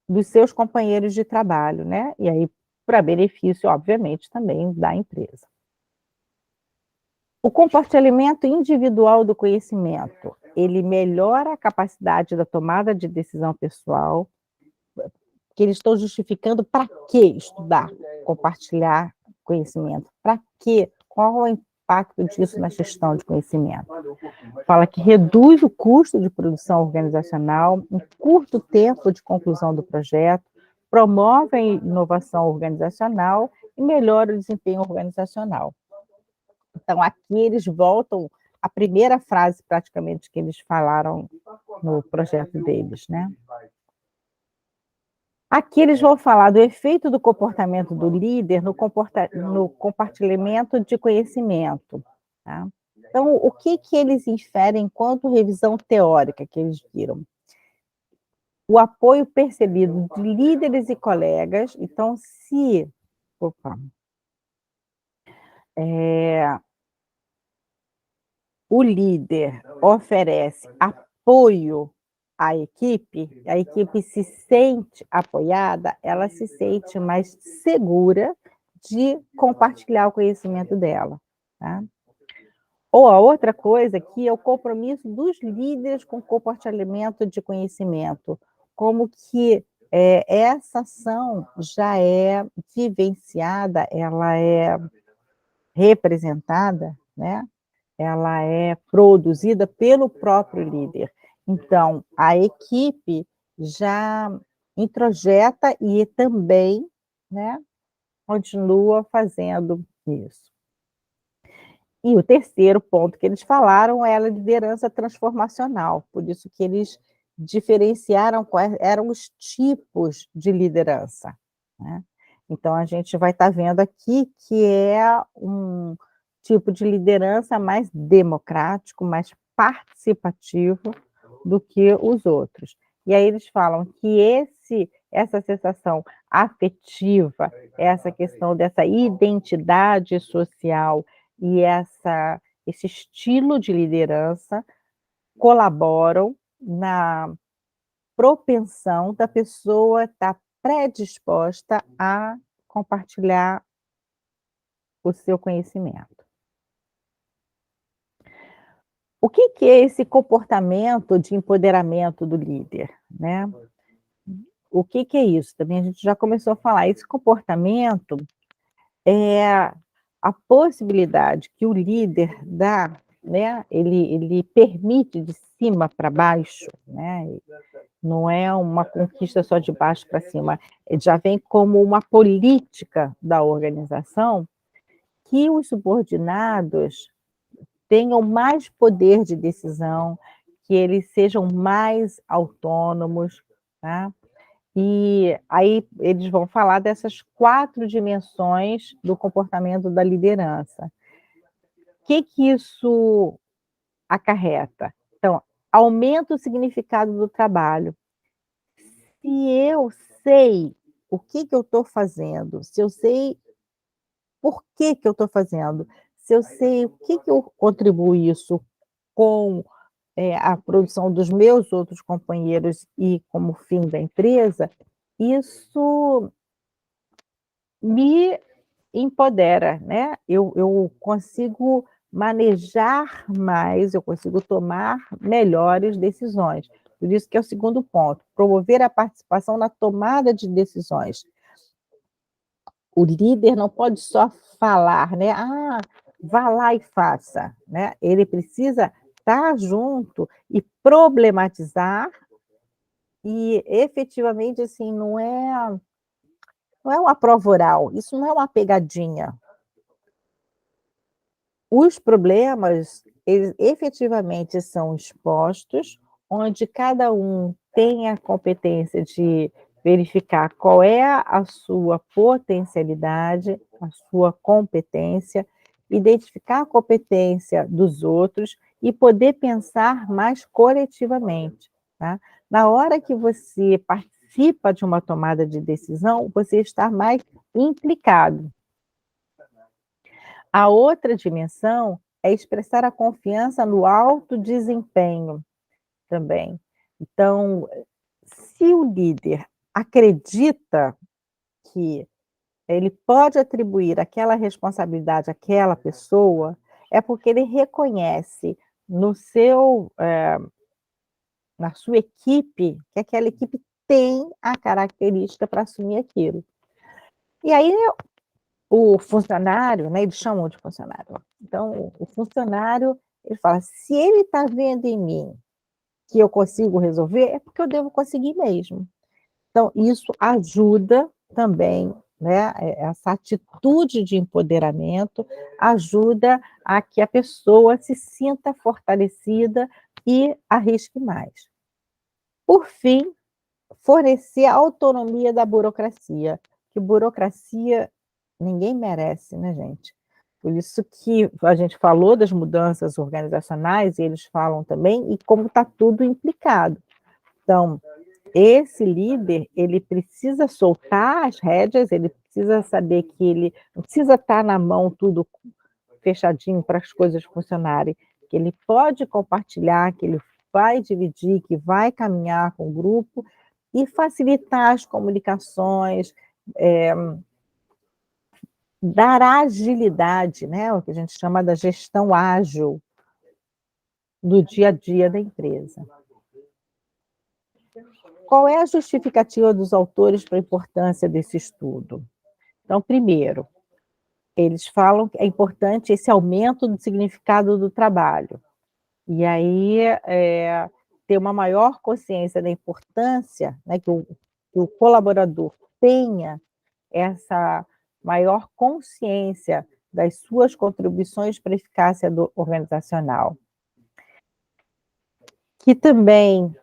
dos seus companheiros de trabalho, né? E aí para benefício, obviamente, também da empresa. O compartilhamento individual do conhecimento, ele melhora a capacidade da tomada de decisão pessoal, que eles estão justificando para que estudar, compartilhar conhecimento, para quê? Qual é o impacto disso na gestão de conhecimento? Fala que reduz o custo de produção organizacional, em curto tempo de conclusão do projeto, promove a inovação organizacional e melhora o desempenho organizacional. Então, aqui eles voltam à primeira frase, praticamente, que eles falaram no projeto deles, né? Aqui eles vão falar do efeito do comportamento do líder no compartilhamento de conhecimento, tá? Então, o que eles inferem enquanto revisão teórica que eles viram? O apoio percebido de líderes e colegas. Então, se o líder oferece apoio à equipe, a equipe se sente apoiada, ela se sente mais segura de compartilhar o conhecimento dela, tá? Ou a outra coisa que é o compromisso dos líderes com o compartilhamento de conhecimento, como que essa ação já é vivenciada, ela é representada, né? Ela é produzida pelo próprio líder. Então, a equipe já introjeta e também, né, continua fazendo isso. E o terceiro ponto que eles falaram é a liderança transformacional, por isso que eles diferenciaram quais eram os tipos de liderança, né. Então a gente vai estar vendo aqui que é um tipo de liderança mais democrático, mais participativo do que os outros. E aí eles falam que essa sensação afetiva, essa questão dessa identidade social e esse estilo de liderança colaboram na propensão da pessoa estar predisposta a compartilhar o seu conhecimento. O que é esse comportamento de empoderamento do líder, né? O que é isso? Também a gente já começou a falar. Esse comportamento é a possibilidade que o líder dá, né? Ele permite de cima para baixo, né, não é uma conquista só de baixo para cima, já vem como uma política da organização que os subordinados tenham mais poder de decisão, que eles sejam mais autônomos, tá. E aí eles vão falar dessas 4 dimensões do comportamento da liderança. Que isso acarreta? Então, aumenta o significado do trabalho. Se eu sei o que eu estou fazendo, se eu sei por que eu estou fazendo, se eu sei o que eu contribuo isso com, a produção dos meus outros companheiros e como fim da empresa, isso me empodera, né, eu consigo manejar mais, eu consigo tomar melhores decisões. Por isso que é o segundo ponto, promover a participação na tomada de decisões. O líder não pode só falar, né: "Ah, vá lá e faça", né, ele precisa estar junto e problematizar e efetivamente, assim, não é uma prova oral, isso não é uma pegadinha. Os problemas, eles efetivamente são expostos, onde cada um tem a competência de verificar qual é a sua potencialidade, a sua competência, identificar a competência dos outros e poder pensar mais coletivamente, tá. Na hora que você participa de uma tomada de decisão, você está mais implicado. A outra dimensão é expressar a confiança no alto desempenho também. Então, se o líder acredita que ele pode atribuir aquela responsabilidade àquela pessoa, é porque ele reconhece no seu, na sua equipe, que aquela equipe tem a característica para assumir aquilo. E aí o funcionário, né, eles chamam de funcionário. Então, o funcionário, ele fala: "Se ele está vendo em mim que eu consigo resolver, é porque eu devo conseguir mesmo". Então, isso ajuda também, né, essa atitude de empoderamento ajuda a que a pessoa se sinta fortalecida e arrisque mais. Por fim, fornecer a autonomia da burocracia, que burocracia ninguém merece, né, gente. Por isso que a gente falou das mudanças organizacionais e eles falam também, e como está tudo implicado. Então, esse líder, ele precisa soltar as rédeas, ele precisa saber que ele não precisa estar na mão tudo fechadinho para as coisas funcionarem, que ele pode compartilhar, que ele vai dividir, que vai caminhar com o grupo e facilitar as comunicações, eh, dar agilidade, né, o que a gente chama da gestão ágil do dia a dia da empresa. Qual é a justificativa dos autores para a importância desse estudo? Então, primeiro, eles falam que é importante esse aumento do significado do trabalho. E aí, ter uma maior consciência da importância, né, que o colaborador tenha essa maior consciência das suas contribuições para a eficácia do organizacional. Que também,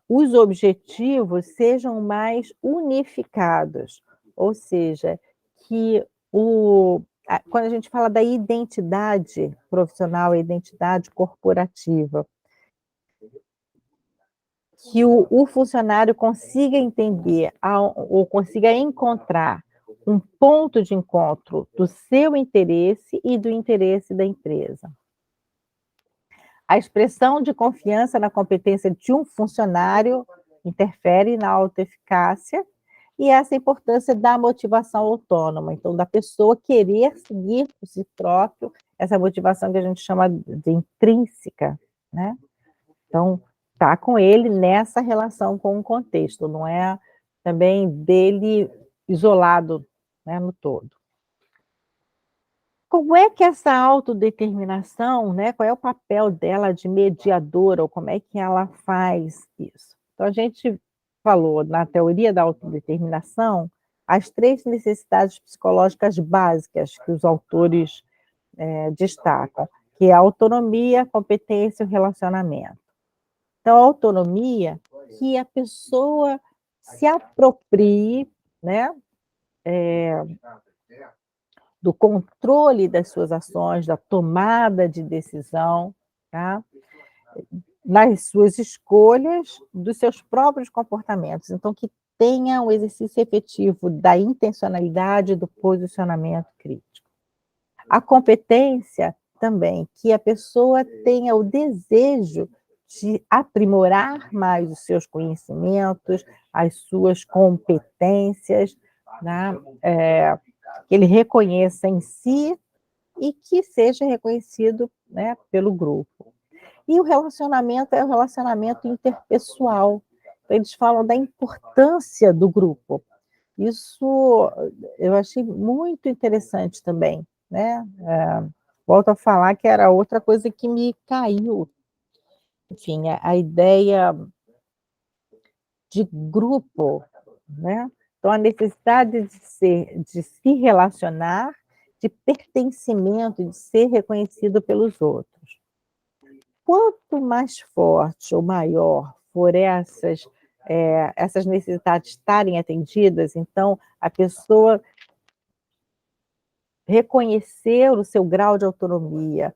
os objetivos sejam mais unificados, ou seja, que quando a gente fala da identidade profissional, a identidade corporativa, que o funcionário consiga entender ou consiga encontrar um ponto de encontro do seu interesse e do interesse da empresa. A expressão de confiança na competência de um funcionário interfere na autoeficácia e essa importância da motivação autônoma, então da pessoa querer seguir por si próprio, essa motivação que a gente chama de intrínseca, né. Então, tá com ele nessa relação com o contexto, não é também dele isolado, né, no todo. Como é que essa autodeterminação, né, qual é o papel dela de mediadora ou como é que ela faz isso? Então a gente falou na teoria da autodeterminação, as 3 necessidades psicológicas básicas que os autores, destacam, que é a autonomia, a competência e o relacionamento. Então a autonomia, que a pessoa se aproprie, né, do controle das suas ações, da tomada de decisão, tá? Nas suas escolhas, dos seus próprios comportamentos. Então, que tenha um exercício efetivo da intencionalidade e do posicionamento crítico. A competência também, que a pessoa tenha o desejo de aprimorar mais os seus conhecimentos, as suas competências, né? Que ele reconheça em si e que seja reconhecido, né, pelo grupo. E o relacionamento é o relacionamento interpessoal. Então, eles falam da importância do grupo. Isso eu achei muito interessante também, né. Volto a falar que era outra coisa que me caiu, enfim, a ideia de grupo, né. Então a necessidade de se relacionar, de pertencimento, de ser reconhecido pelos outros. Quanto mais forte ou maior for essas necessidades estarem atendidas, então a pessoa reconhecer o seu grau de autonomia,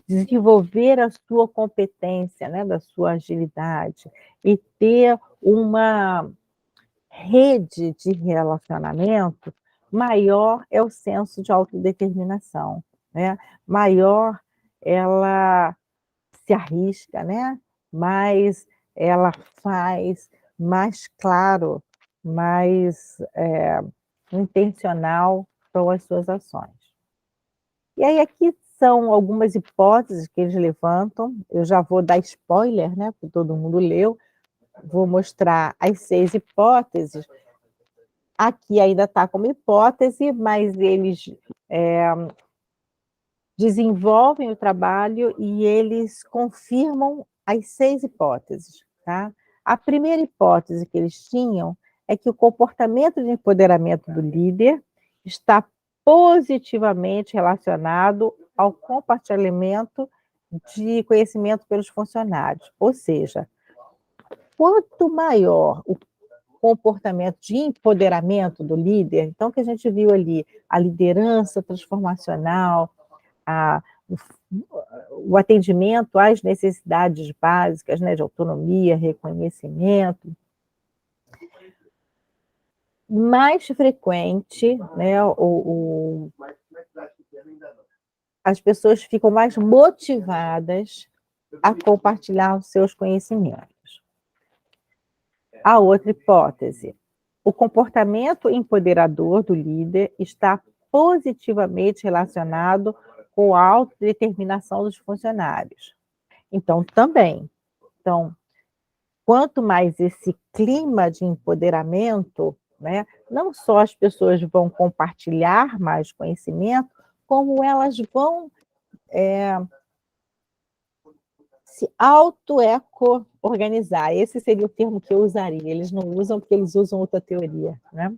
desenvolver a sua competência, né, da sua agilidade e ter uma rede de relacionamento, maior é o senso de autodeterminação, né, maior ela se arrisca, né, mais ela faz, mais claro, mais, intencional são as suas ações. E aí aqui são algumas hipóteses que eles levantam, eu já vou dar spoiler, né, porque todo mundo leu, vou mostrar as 6 hipóteses. Aqui ainda está como hipótese, mas eles, desenvolvem o trabalho e eles confirmam as 6 hipóteses, tá. A primeira hipótese que eles tinham é que o comportamento de empoderamento do líder está positivamente relacionado ao compartilhamento de conhecimento pelos funcionários, ou seja, quanto maior o comportamento de empoderamento do líder, então que a gente viu ali, a liderança transformacional, a o atendimento às necessidades básicas, né, de autonomia, reconhecimento, mais frequente, né, as pessoas ficam mais motivadas a compartilhar os seus conhecimentos. A outra hipótese, o comportamento empoderador do líder está positivamente relacionado com a autodeterminação dos funcionários. Então, também. Então, quanto mais esse clima de empoderamento, né, não só as pessoas vão compartilhar mais conhecimento, como elas vão se auto-eco-organizar. Esse seria o termo que eu usaria. Eles não usam porque eles usam outra teoria, né?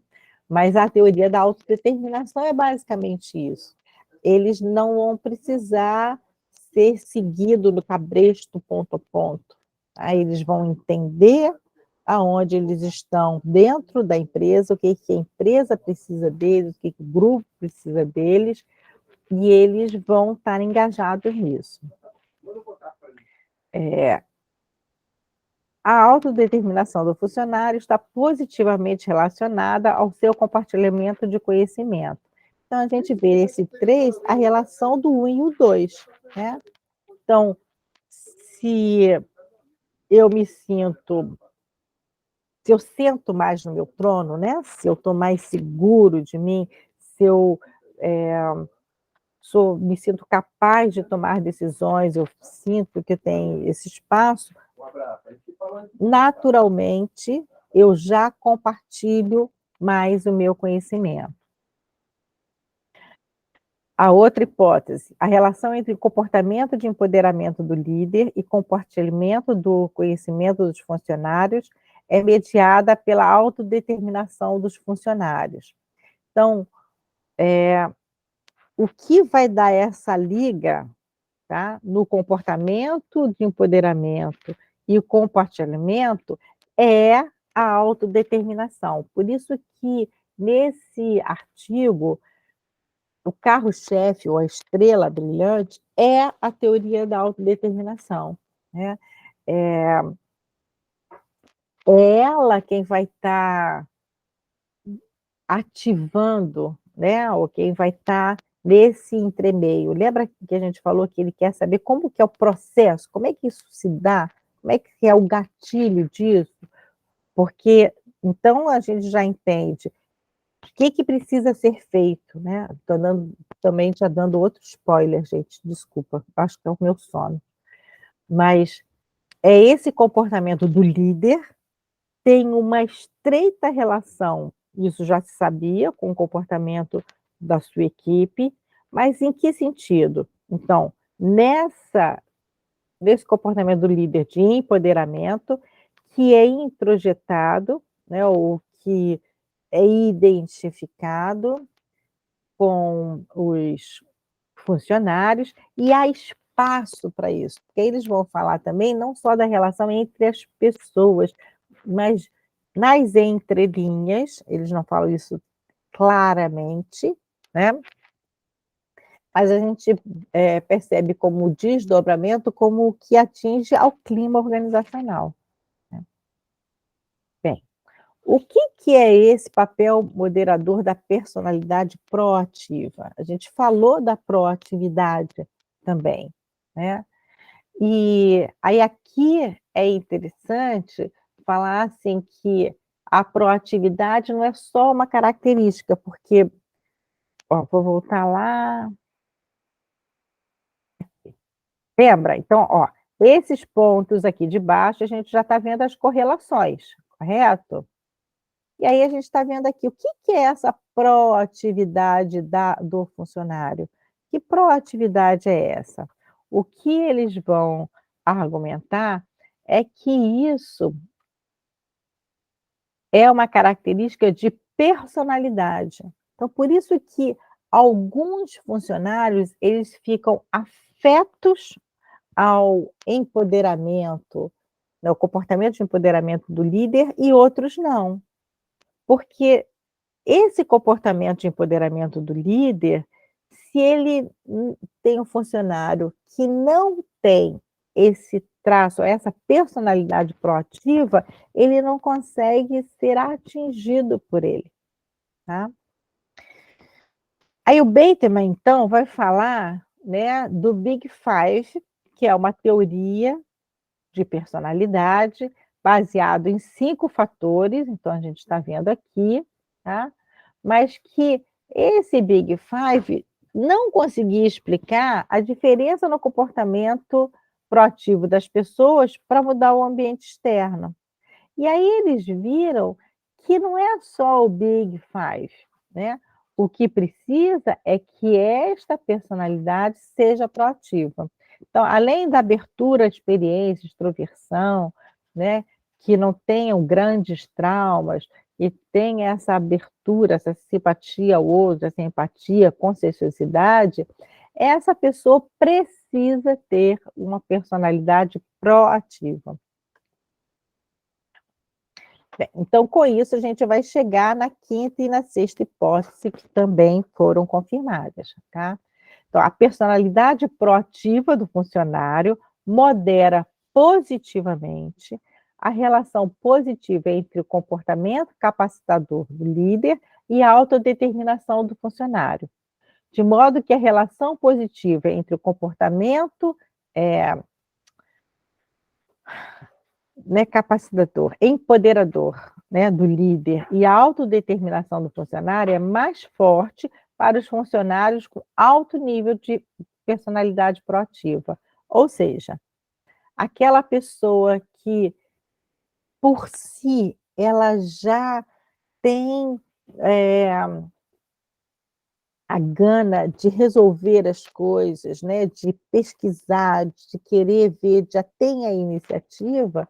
Mas a teoria da autodeterminação é basicamente isso. Eles não vão precisar ser seguidos no cabresto ponto a ponto. Aí eles vão entender aonde eles estão dentro da empresa, o que a empresa precisa deles, o que o grupo precisa deles, e eles vão estar engajados nisso. A autodeterminação do funcionário está positivamente relacionada ao seu compartilhamento de conhecimento. Então, a gente vê esse 3, a relação do 1 e o 2, né. Então, se eu me sinto se eu sento mais no meu trono, né, se eu estou mais seguro de mim, se eu, me sinto capaz de tomar decisões, eu sinto que tem esse espaço, naturalmente, eu já compartilho mais o meu conhecimento. A outra hipótese, a relação entre comportamento de empoderamento do líder e compartilhamento do conhecimento dos funcionários é mediada pela autodeterminação dos funcionários. Então, o que vai dar essa liga, tá, no comportamento de empoderamento e o compartilhamento é a autodeterminação. Por isso que nesse artigo o carro-chefe ou a estrela brilhante é a teoria da autodeterminação, né. É ela quem vai estar ativando, né, ou quem vai estar nesse entremeio. Lembra que a gente falou que ele quer saber como que é o processo, como é que isso se dá, como é que é o gatilho disso? Porque então a gente já entende o que que precisa ser feito, né. Estou dando também já dando outro spoiler, gente, desculpa, acho que é o meu sono. Mas é esse comportamento do líder tem uma estreita relação, isso já se sabia, com o comportamento da sua equipe, mas em que sentido? Então, nesse comportamento do líder de empoderamento, que é introjetado, né, ou que é identificado com os funcionários, e há espaço para isso, porque eles vão falar também não só da relação entre as pessoas, mas nas entrelinhas, eles não falam isso claramente, né, mas a gente, percebe como desdobramento, como o que atinge ao clima organizacional, né. Bem, o que é esse papel moderador da personalidade proativa? A gente falou da proatividade também, né. E aí aqui é interessante falar, assim, que a proatividade não é só uma característica, porque, ó, vou voltar lá, lembra? Então, ó, esses pontos aqui de baixo a gente já está vendo as correlações, correto? E aí a gente está vendo aqui o que que é essa proatividade do funcionário. Que proatividade é essa? O que eles vão argumentar é que isso é uma característica de personalidade. Então, por isso que alguns funcionários, eles ficam afetos ao empoderamento, né, ao comportamento de empoderamento do líder e outros não. Porque esse comportamento de empoderamento do líder, se ele tem um funcionário que não tem esse traço, essa personalidade proativa, ele não consegue ser atingido por ele, tá. Aí o Bateman, então, vai falar, né, do Big Five, que é uma teoria de personalidade baseado em 5 fatores, então a gente está vendo aqui, tá. Mas que esse Big Five não conseguia explicar a diferença no comportamento proativo das pessoas para mudar o ambiente externo. E aí eles viram que não é só o Big Five, né? O que precisa é que esta personalidade seja proativa. Então, além da abertura à experiência, extroversão, né, que não tenham grandes traumas e tenha essa abertura, essa simpatia ao outro, essa empatia, conscienciosidade, essa pessoa precisa ter uma personalidade proativa. Bem, então, com isso, a gente vai chegar na quinta e na sexta hipótese, que também foram confirmadas, tá? Então, a personalidade proativa do funcionário modera positivamente a relação positiva entre o comportamento capacitador do líder e a autodeterminação do funcionário, de modo que a relação positiva entre o comportamento né, capacitador, empoderador, né, do líder e a autodeterminação do funcionário é mais forte para os funcionários com alto nível de personalidade proativa. Ou seja, aquela pessoa que, por si, ela já tem, a gana de resolver as coisas, né, de pesquisar, de querer ver, já tem a iniciativa,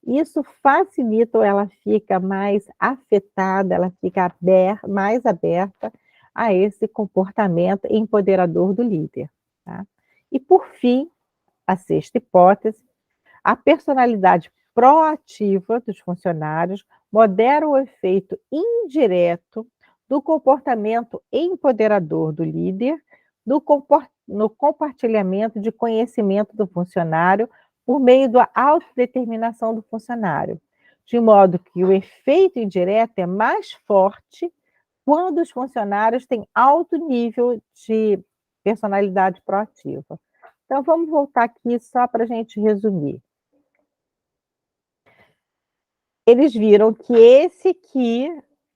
isso facilita ou ela fica mais afetada, ela fica mais aberta a esse comportamento empoderador do líder, tá. E por fim, a sexta hipótese, a personalidade proativa dos funcionários modera o efeito indireto do comportamento empoderador do líder no compartilhamento de conhecimento do funcionário por meio da autodeterminação do funcionário, de modo que o efeito indireto é mais forte quando os funcionários têm alto nível de personalidade proativa. Então, vamos voltar aqui só para a gente resumir. Eles viram que esse aqui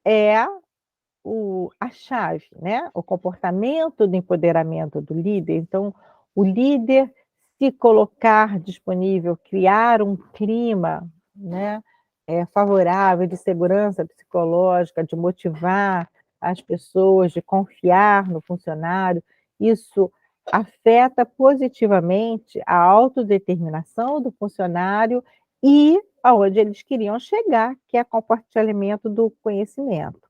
é a chave, né, o comportamento do empoderamento do líder. Então, o líder se colocar disponível, criar um clima, né, favorável de segurança psicológica, de motivar as pessoas, de confiar no funcionário, isso afeta positivamente a autodeterminação do funcionário e aonde eles queriam chegar, que é compartilhamento do conhecimento.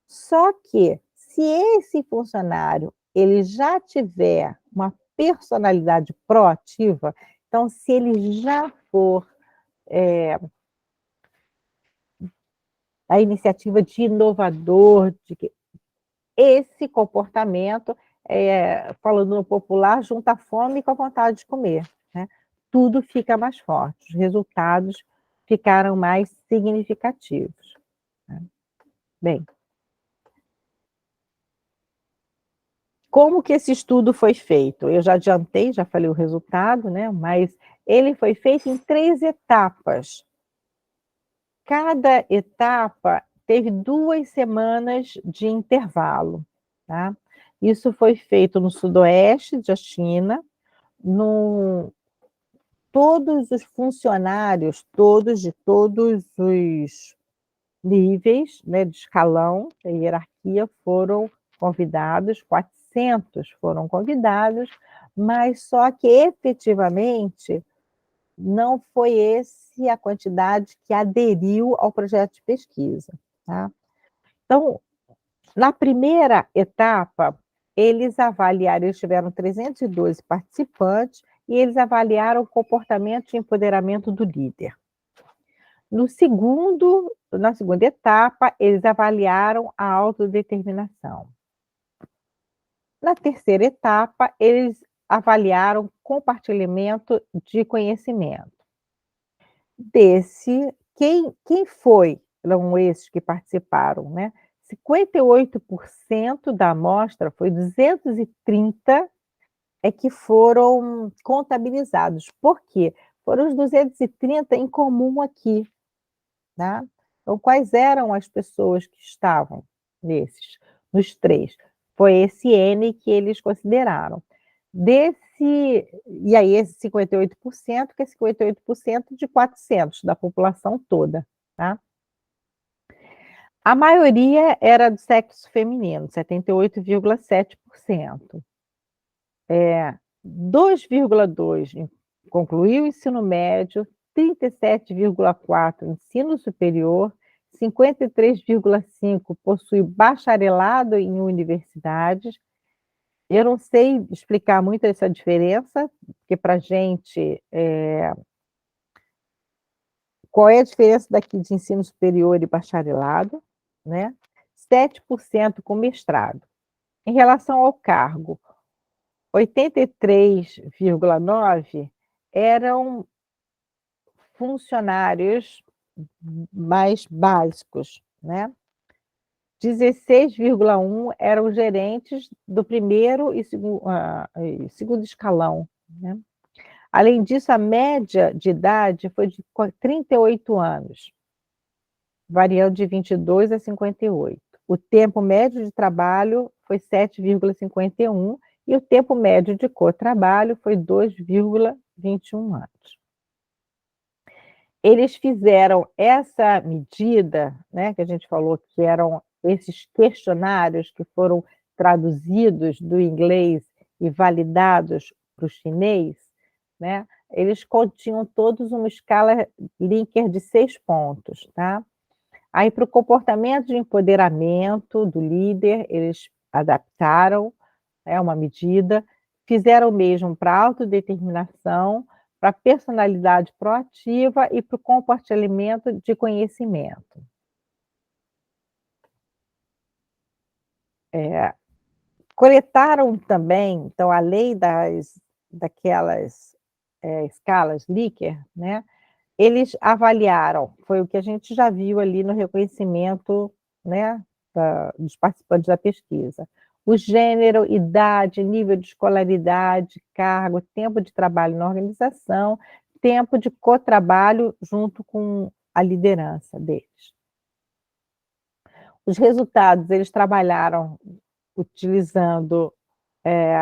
Só que, se esse funcionário ele já tiver uma personalidade proativa, então se ele já for, a iniciativa de inovador, de que esse comportamento, falando no popular, junta a fome com a vontade de comer, né. Tudo fica mais forte, os resultados ficaram mais significativos, né. Bem, como que esse estudo foi feito? Eu já adiantei, já falei o resultado, né, mas ele foi feito em 3 etapas. Cada etapa teve 2 semanas de intervalo, tá. Isso foi feito no sudoeste da China, no todos os funcionários, todos de todos os níveis, né, de escalão, da hierarquia, foram convidados, 400 foram convidados, mas só que efetivamente não foi esse a quantidade que aderiu ao projeto de pesquisa, tá. Então, na primeira etapa, eles tiveram 312 participantes e eles avaliaram o comportamento e empoderamento do líder. Na segunda etapa, eles avaliaram a autodeterminação. Na terceira etapa, eles avaliaram compartilhamento de conhecimento. Quem foram esses que participaram, né? 58% da amostra, foi 230, é que foram contabilizados. Por quê? Foram os 230 em comum aqui, tá. Então, quais eram as pessoas que estavam nos 3? Foi esse N que eles consideraram. E aí esse 58%, que é 58% de 400 da população toda, tá. A maioria era do sexo feminino, 78,7%. 2,2 concluiu o ensino médio, 37,4 ensino superior, 53,5 possui bacharelado em universidades. Eu não sei explicar muito essa diferença, porque para a gente, qual é a diferença daqui de ensino superior e bacharelado, né? 7% com mestrado. Em relação ao cargo, 83,9 eram funcionários mais básicos, né. 16,1 eram gerentes do primeiro e segundo escalão, né. Além disso, a média de idade foi de 38 anos, variando de 22 a 58. O tempo médio de trabalho foi 7,51 e o tempo médio de cotrabalho foi 2,21 anos. Eles fizeram essa medida, né, que a gente falou que eram esses questionários que foram traduzidos do inglês e validados para o chinês, né, eles continham todos uma escala Likert de 6 pontos, tá. Aí para o comportamento de empoderamento do líder, eles adaptaram, uma medida, fizeram o mesmo para a autodeterminação, para a personalidade proativa e para o compartilhamento de conhecimento. Coletaram também, então, além daquelas, escalas Likert, né, eles avaliaram, foi o que a gente já viu ali no reconhecimento, né, dos participantes da pesquisa. O gênero, idade, nível de escolaridade, cargo, tempo de trabalho na organização, tempo de cotrabalho junto com a liderança deles. Os resultados, eles trabalharam utilizando,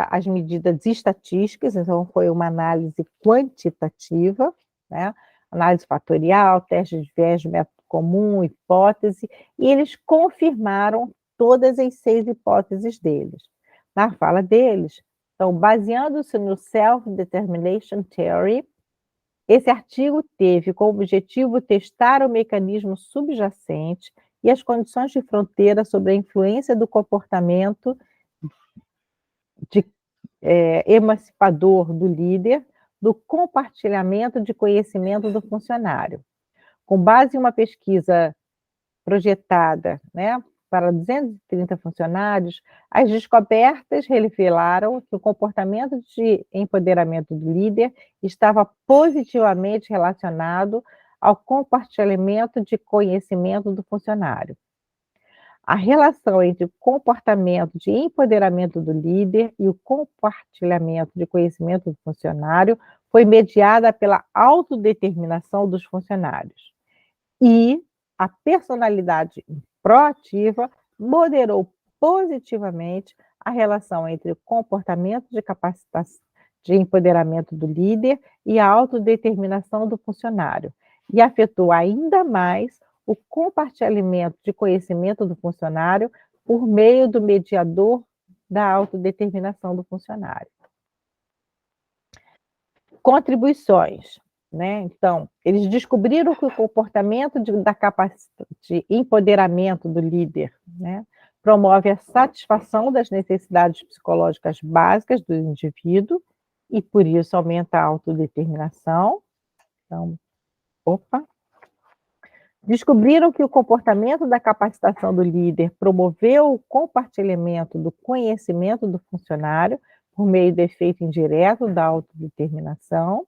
as medidas estatísticas, então foi uma análise quantitativa, né, análise fatorial, teste de viés, método comum, hipótese, e eles confirmaram todas as 6 hipóteses deles. Na fala deles, então, baseando-se no Self-Determination Theory, esse artigo teve como objetivo testar o mecanismo subjacente e as condições de fronteira sobre a influência do comportamento de emancipador do líder, do compartilhamento de conhecimento do funcionário. Com base em uma pesquisa projetada, né, para 230 funcionários, as descobertas revelaram que o comportamento de empoderamento do líder estava positivamente relacionado ao compartilhamento de conhecimento do funcionário. A relação entre o comportamento de empoderamento do líder e o compartilhamento de conhecimento do funcionário foi mediada pela autodeterminação dos funcionários. E a personalidade proativa moderou positivamente a relação entre o comportamento de capacitação de empoderamento do líder e a autodeterminação do funcionário, e afetou ainda mais o compartilhamento de conhecimento do funcionário por meio do mediador da autodeterminação do funcionário. Contribuições, né? Então, eles descobriram que o comportamento da capacidade de empoderamento do líder, né, promove a satisfação das necessidades psicológicas básicas do indivíduo e, por isso, aumenta a autodeterminação. Então, descobriram que o comportamento da capacitação do líder promoveu o compartilhamento do conhecimento do funcionário por meio do efeito indireto da autodeterminação.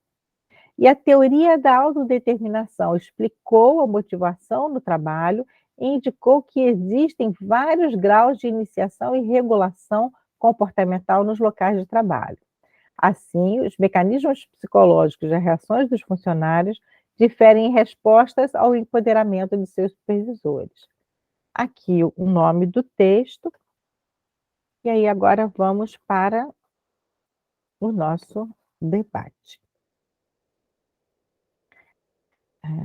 E a teoria da autodeterminação explicou a motivação no trabalho e indicou que existem vários graus de iniciação e regulação comportamental nos locais de trabalho. Assim, os mecanismos psicológicos das reações dos funcionários diferem em respostas ao empoderamento de seus supervisores. Aqui o nome do texto, e aí agora vamos para o nosso debate.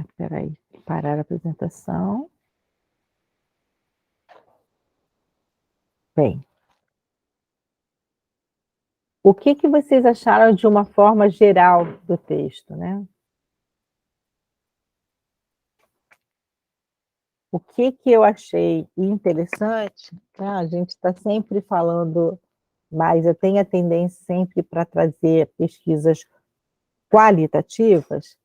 Espera aí, parar a apresentação. Bem, o que vocês acharam de uma forma geral do texto, né? O que eu achei interessante, tá? A gente está sempre falando, mas eu tenho a tendência sempre para trazer pesquisas qualitativas,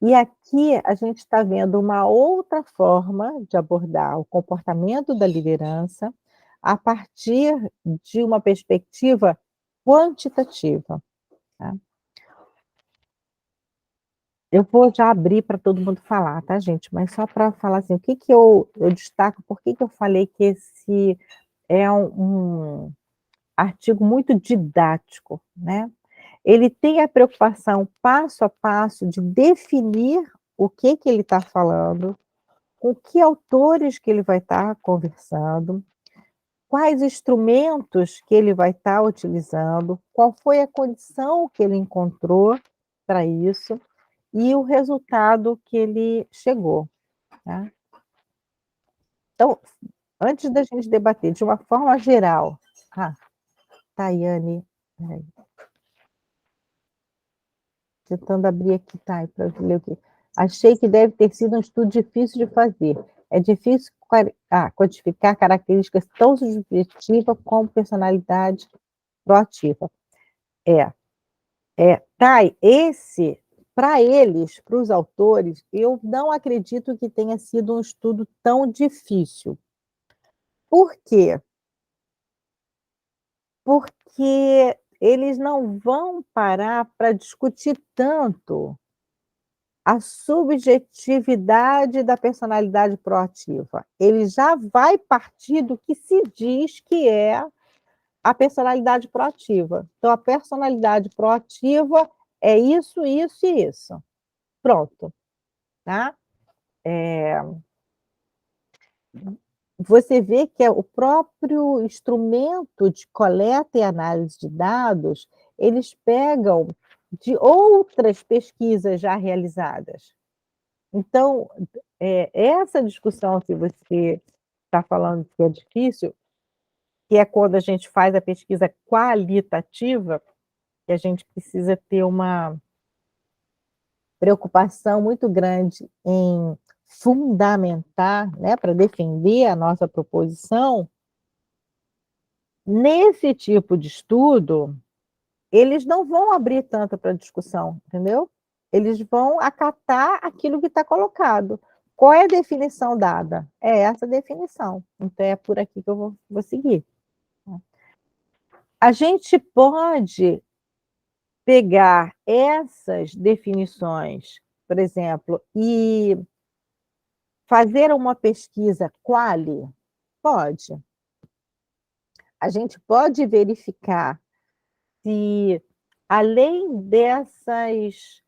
e aqui a gente está vendo uma outra forma de abordar o comportamento da liderança a partir de uma perspectiva quantitativa, tá? Eu vou já abrir para todo mundo falar, tá, gente? Mas só para falar assim, o que eu destaco, por que eu falei que esse é um artigo muito didático, né? Ele tem a preocupação passo a passo de definir o que ele está falando, com que autores que ele vai estar conversando, quais instrumentos que ele vai estar utilizando, qual foi a condição que ele encontrou para isso e o resultado que ele chegou, tá? Então, antes da gente debater de uma forma geral, Ah, Tayane, peraí, tentando abrir aqui, tá, para ler o quê? Achei que deve ter sido um estudo difícil de fazer. É difícil quantificar características tão subjetivas como personalidade proativa. É, Thay, esse, para eles, para os autores, eu não acredito que tenha sido um estudo tão difícil. Por quê? Porque eles não vão parar para discutir tanto a subjetividade da personalidade proativa. Ele já vai partir do que se diz que é a personalidade proativa. Então, a personalidade proativa é isso, isso e isso. Pronto, tá? Você vê que é o próprio instrumento de coleta e análise de dados, eles pegam de outras pesquisas já realizadas. Então, essa discussão que você está falando que é difícil, que é quando a gente faz a pesquisa qualitativa, que a gente precisa ter uma preocupação muito grande em fundamentar, né, para defender a nossa proposição. Nesse tipo de estudo, eles não vão abrir tanto para discussão, entendeu? Eles vão acatar aquilo que está colocado. Qual é a definição dada? É essa definição. Então, é por aqui que eu vou seguir. A gente pode pegar essas definições, por exemplo, e fazer uma pesquisa quali? Pode. A gente pode verificar se, além desses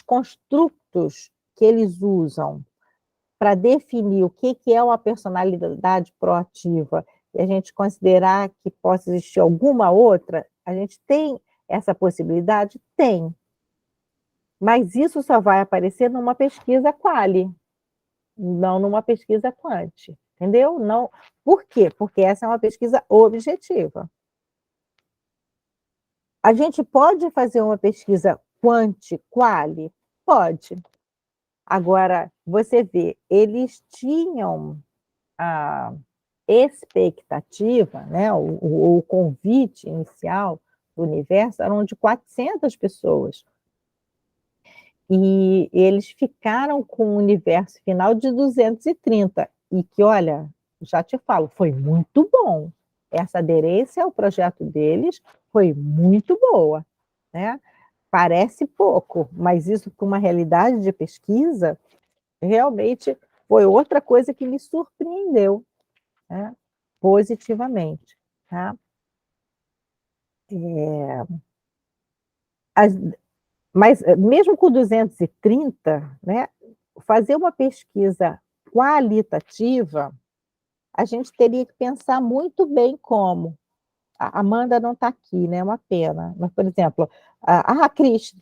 construtos que eles usam para definir o que é uma personalidade proativa, e a gente considerar que possa existir alguma outra, a gente tem essa possibilidade? Tem. Mas isso só vai aparecer numa pesquisa quali, não numa pesquisa quant, entendeu? Não. Por quê? Porque essa é uma pesquisa objetiva. A gente pode fazer uma pesquisa quanti-quali? Pode. Agora, você vê, eles tinham a expectativa, né, o convite inicial do universo eram de 400 pessoas. E eles ficaram com um universo final de 230. E que, olha, já te falo, foi muito bom. Essa aderência ao projeto deles foi muito boa, né? Parece pouco, mas isso para uma realidade de pesquisa, realmente foi outra coisa que me surpreendeu, né? Positivamente, tá? As, mas mesmo com 230, né, fazer uma pesquisa qualitativa, a gente teria que pensar muito bem como. A Amanda não está aqui, né? É uma pena. Mas, por exemplo, a Cris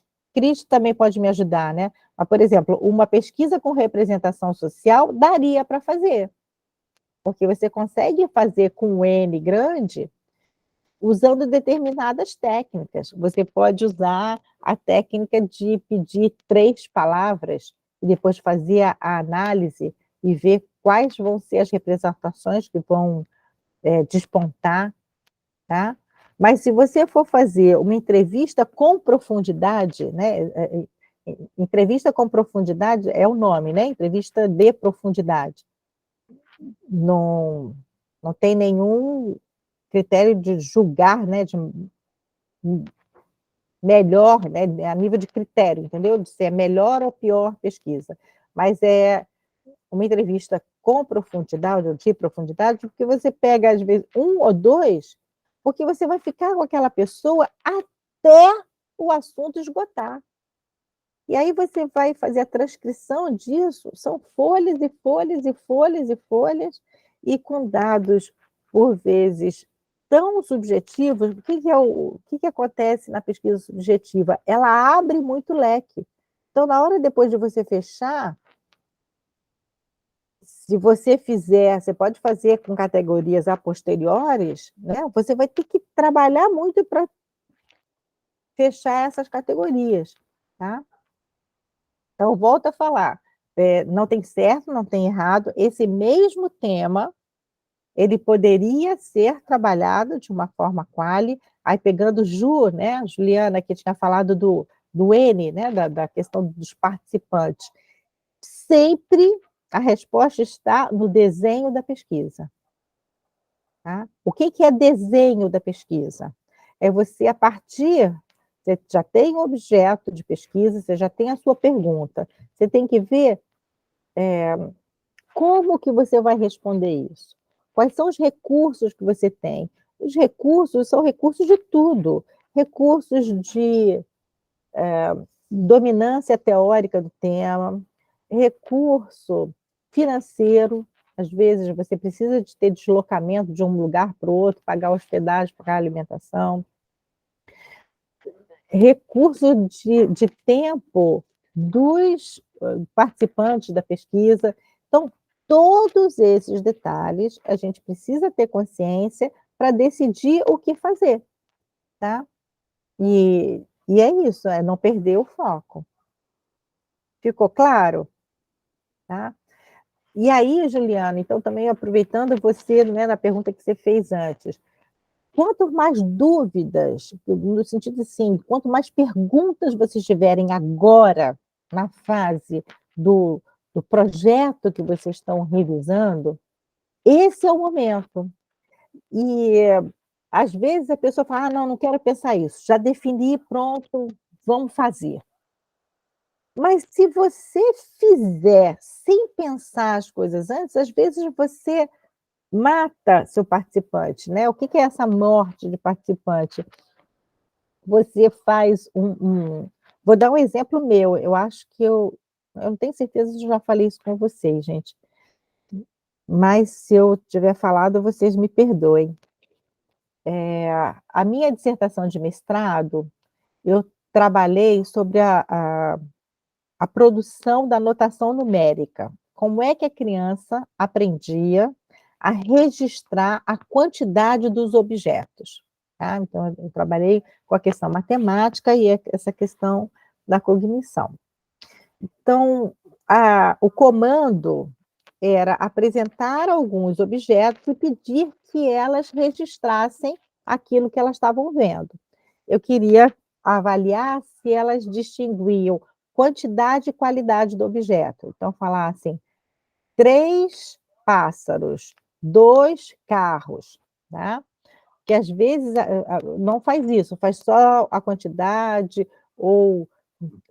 também pode me ajudar, né? Mas, por exemplo, uma pesquisa com representação social daria para fazer, porque você consegue fazer com um N grande usando determinadas técnicas. Você pode usar a técnica de pedir 3 palavras e depois fazer a análise e ver quais vão ser as representações que vão despontar, tá? Mas se você for fazer uma entrevista com profundidade, né? Entrevista com profundidade é o nome, né? Entrevista de profundidade. Não, não tem nenhum critério de julgar, né? De melhor, né? A nível de critério, entendeu? De se é melhor ou pior pesquisa. Mas é uma entrevista com profundidade, ou de profundidade, porque você pega, às vezes, um ou dois, porque você vai ficar com aquela pessoa até o assunto esgotar. E aí você vai fazer a transcrição disso, são folhas e folhas e folhas e folhas, e com dados, por vezes, tão subjetivos. O que acontece na pesquisa subjetiva? Ela abre muito leque. Então, na hora depois de você fechar, Se você fizer, você pode fazer com categorias a posteriores, né, você vai ter que trabalhar muito para fechar essas categorias, tá. Então volto a falar, não tem certo, não tem errado, esse mesmo tema, ele poderia ser trabalhado de uma forma quali, aí pegando né, a Juliana que tinha falado do N, né, da questão dos participantes. Sempre a resposta está no desenho da pesquisa. Tá? O que que é desenho da pesquisa? É você, a partir, você já tem um objeto de pesquisa, você já tem a sua pergunta, você tem que ver como que você vai responder isso. Quais são os recursos que você tem? Os recursos são recursos de tudo, recursos de dominância teórica do tema, recurso financeiro, às vezes você precisa de ter deslocamento de um lugar para o outro, pagar hospedagem, pagar alimentação, recurso de tempo dos participantes da pesquisa. Então, todos esses detalhes a gente precisa ter consciência para decidir o que fazer, tá? E é isso, é não perder o foco. Ficou claro? Tá? E aí, Juliana, então também aproveitando você, né, na pergunta que você fez antes, quanto mais dúvidas, no sentido assim, quanto mais perguntas vocês tiverem agora, na fase do, do projeto que vocês estão revisando, esse é o momento. E às vezes a pessoa fala, ah, não, não quero pensar isso, já defini, pronto, vamos fazer. Mas se você fizer sem pensar as coisas antes, às vezes você mata seu participante, né. O que que é essa morte de participante? Você faz vou dar um exemplo meu, eu acho que eu não tenho certeza se eu já falei isso com vocês, gente, mas se eu tiver falado, vocês me perdoem. A minha dissertação de mestrado, eu trabalhei sobre a produção da notação numérica. Como é que a criança aprendia a registrar a quantidade dos objetos, tá? Então eu trabalhei com a questão matemática e essa questão da cognição. Então, o comando era apresentar alguns objetos e pedir que elas registrassem aquilo que elas estavam vendo. Eu queria avaliar se elas distinguiam quantidade e qualidade do objeto. Então, falar assim: 3 pássaros, 2 carros, tá? Que às vezes não faz isso, faz só a quantidade ou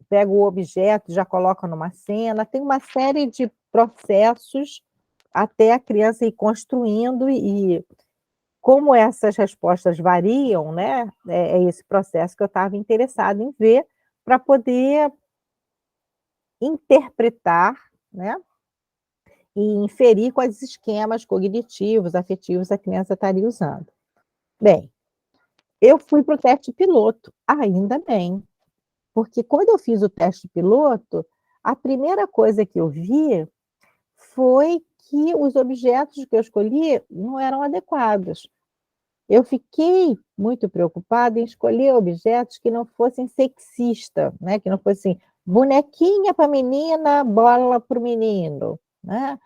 pega o objeto e já coloca numa cena. Tem uma série de processos até a criança ir construindo e como essas respostas variam, né, é esse processo que eu estava interessada em ver, para poder interpretar, né, e inferir quais esquemas cognitivos, afetivos a criança estaria usando. Bem, eu fui para o teste piloto, ainda bem, porque quando eu fiz o teste piloto, a primeira coisa que eu vi foi que os objetos que eu escolhi não eram adequados. Eu fiquei muito preocupada em escolher objetos que não fossem sexista, né, que não fossem bonequinha para menina, bola para o menino, né,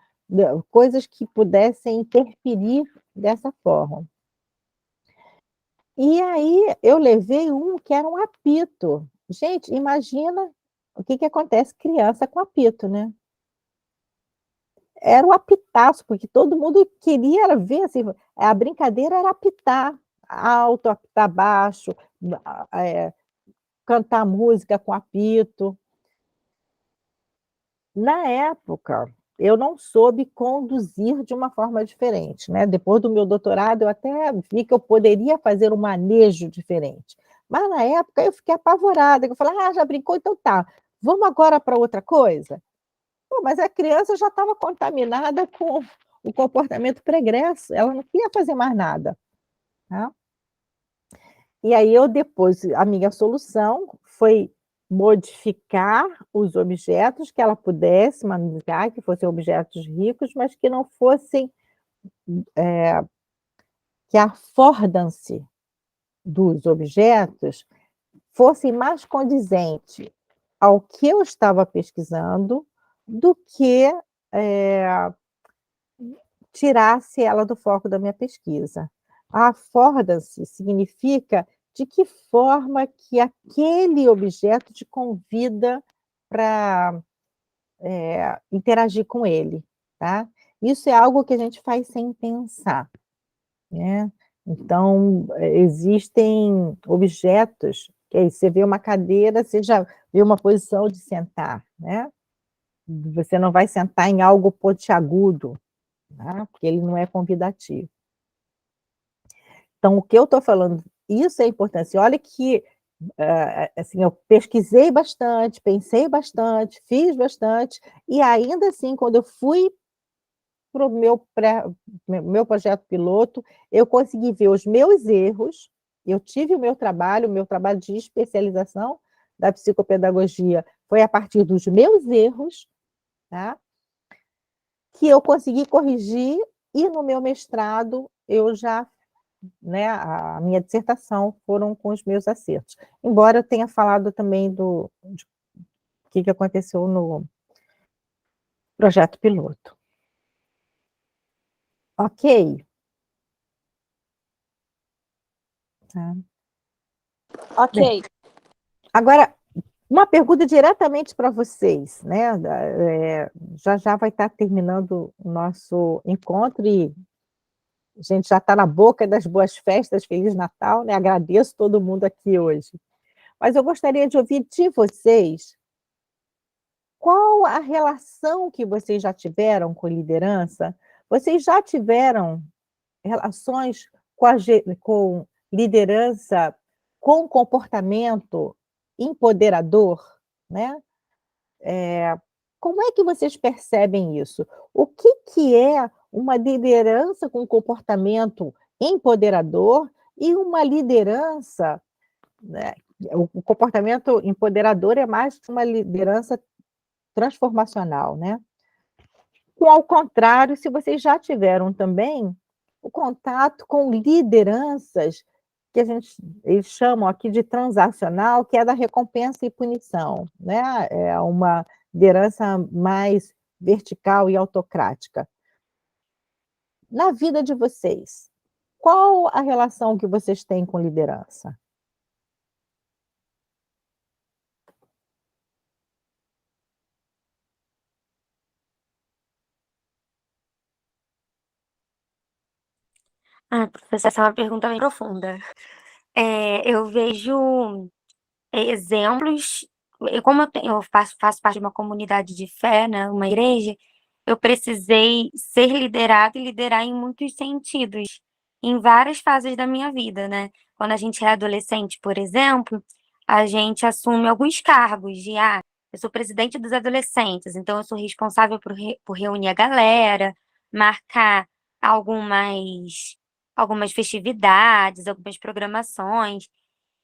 coisas que pudessem interferir dessa forma. E aí eu levei um que era um apito. Gente, imagina o que que acontece criança com apito, né. Era o apitaço, porque todo mundo queria era ver, assim, a brincadeira era apitar alto, apitar baixo, cantar música com apito. Na época, eu não soube conduzir de uma forma diferente, né, depois do meu doutorado, eu até vi que eu poderia fazer um manejo diferente. Mas na época eu fiquei apavorada, que eu falei: "Ah, já brincou, então tá, vamos agora para outra coisa?". Pô, mas a criança já estava contaminada com o comportamento pregresso, ela não queria fazer mais nada, tá. E aí eu depois a minha solução foi modificar os objetos, que ela pudesse manusear, que fossem objetos ricos, mas que não fossem, que a affordance dos objetos fosse mais condizente ao que eu estava pesquisando, do que, eh, tirasse ela do foco da minha pesquisa. A affordance significa de que forma que aquele objeto te convida para interagir com ele, tá. Isso é algo que a gente faz sem pensar, né. Então, existem objetos que aí você vê uma cadeira, você já vê uma posição de sentar, né. Você não vai sentar em algo pontiagudo, tá, porque ele não é convidativo. Então o que eu estou falando, isso é importante. Olha que, assim, eu pesquisei bastante, pensei bastante, fiz bastante, e ainda assim, quando eu fui para o meu projeto piloto, eu consegui ver os meus erros, eu tive o meu trabalho de especialização da psicopedagogia foi a partir dos meus erros, tá, que eu consegui corrigir, e no meu mestrado eu já, né, a minha dissertação foram com os meus acertos. Embora eu tenha falado também de que aconteceu no projeto piloto. Ok? Tá. Bem,
Ok.
agora uma pergunta diretamente para vocês, né, já já vai estar terminando o nosso encontro e a gente já está na boca das boas festas, feliz Natal, né, agradeço todo mundo aqui hoje. Mas eu gostaria de ouvir de vocês, qual a relação que vocês já tiveram com liderança? Vocês já tiveram relações com liderança com comportamento empoderador, né? Como é que vocês percebem isso? O que que é uma liderança com comportamento empoderador e uma liderança, né, o comportamento empoderador é mais que uma liderança transformacional, né? Ou ao contrário, se vocês já tiveram também o contato com lideranças que eles chamam aqui de transacional, que é da recompensa e punição, né, é uma liderança mais vertical e autocrática. Na vida de vocês, qual a relação que vocês têm com liderança?
Ah, professor, essa é uma pergunta bem profunda. Eu vejo exemplos, como eu faço parte de uma comunidade de fé, né, uma igreja, eu precisei ser liderada e liderar em muitos sentidos, em várias fases da minha vida, né. Quando a gente é adolescente, por exemplo, a gente assume alguns cargos de: "Ah, eu sou presidente dos adolescentes, então eu sou responsável por reunir a galera, marcar algumas algumas festividades, algumas programações".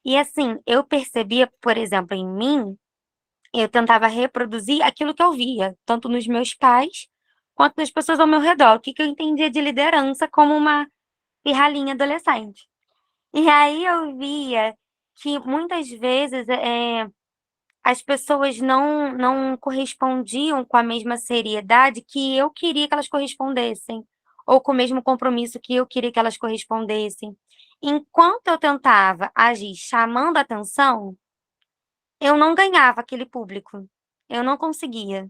E assim, eu percebia, por exemplo, em mim, eu tentava reproduzir aquilo que eu via, tanto nos meus pais, quanto nas pessoas ao meu redor. O que que eu entendia de liderança como uma pirralhinha adolescente. E aí eu via que muitas vezes, as pessoas não correspondiam com a mesma seriedade que eu queria que elas correspondessem, ou com o mesmo compromisso que eu queria que elas correspondessem. Enquanto eu tentava agir chamando atenção, eu não ganhava aquele público, eu não conseguia.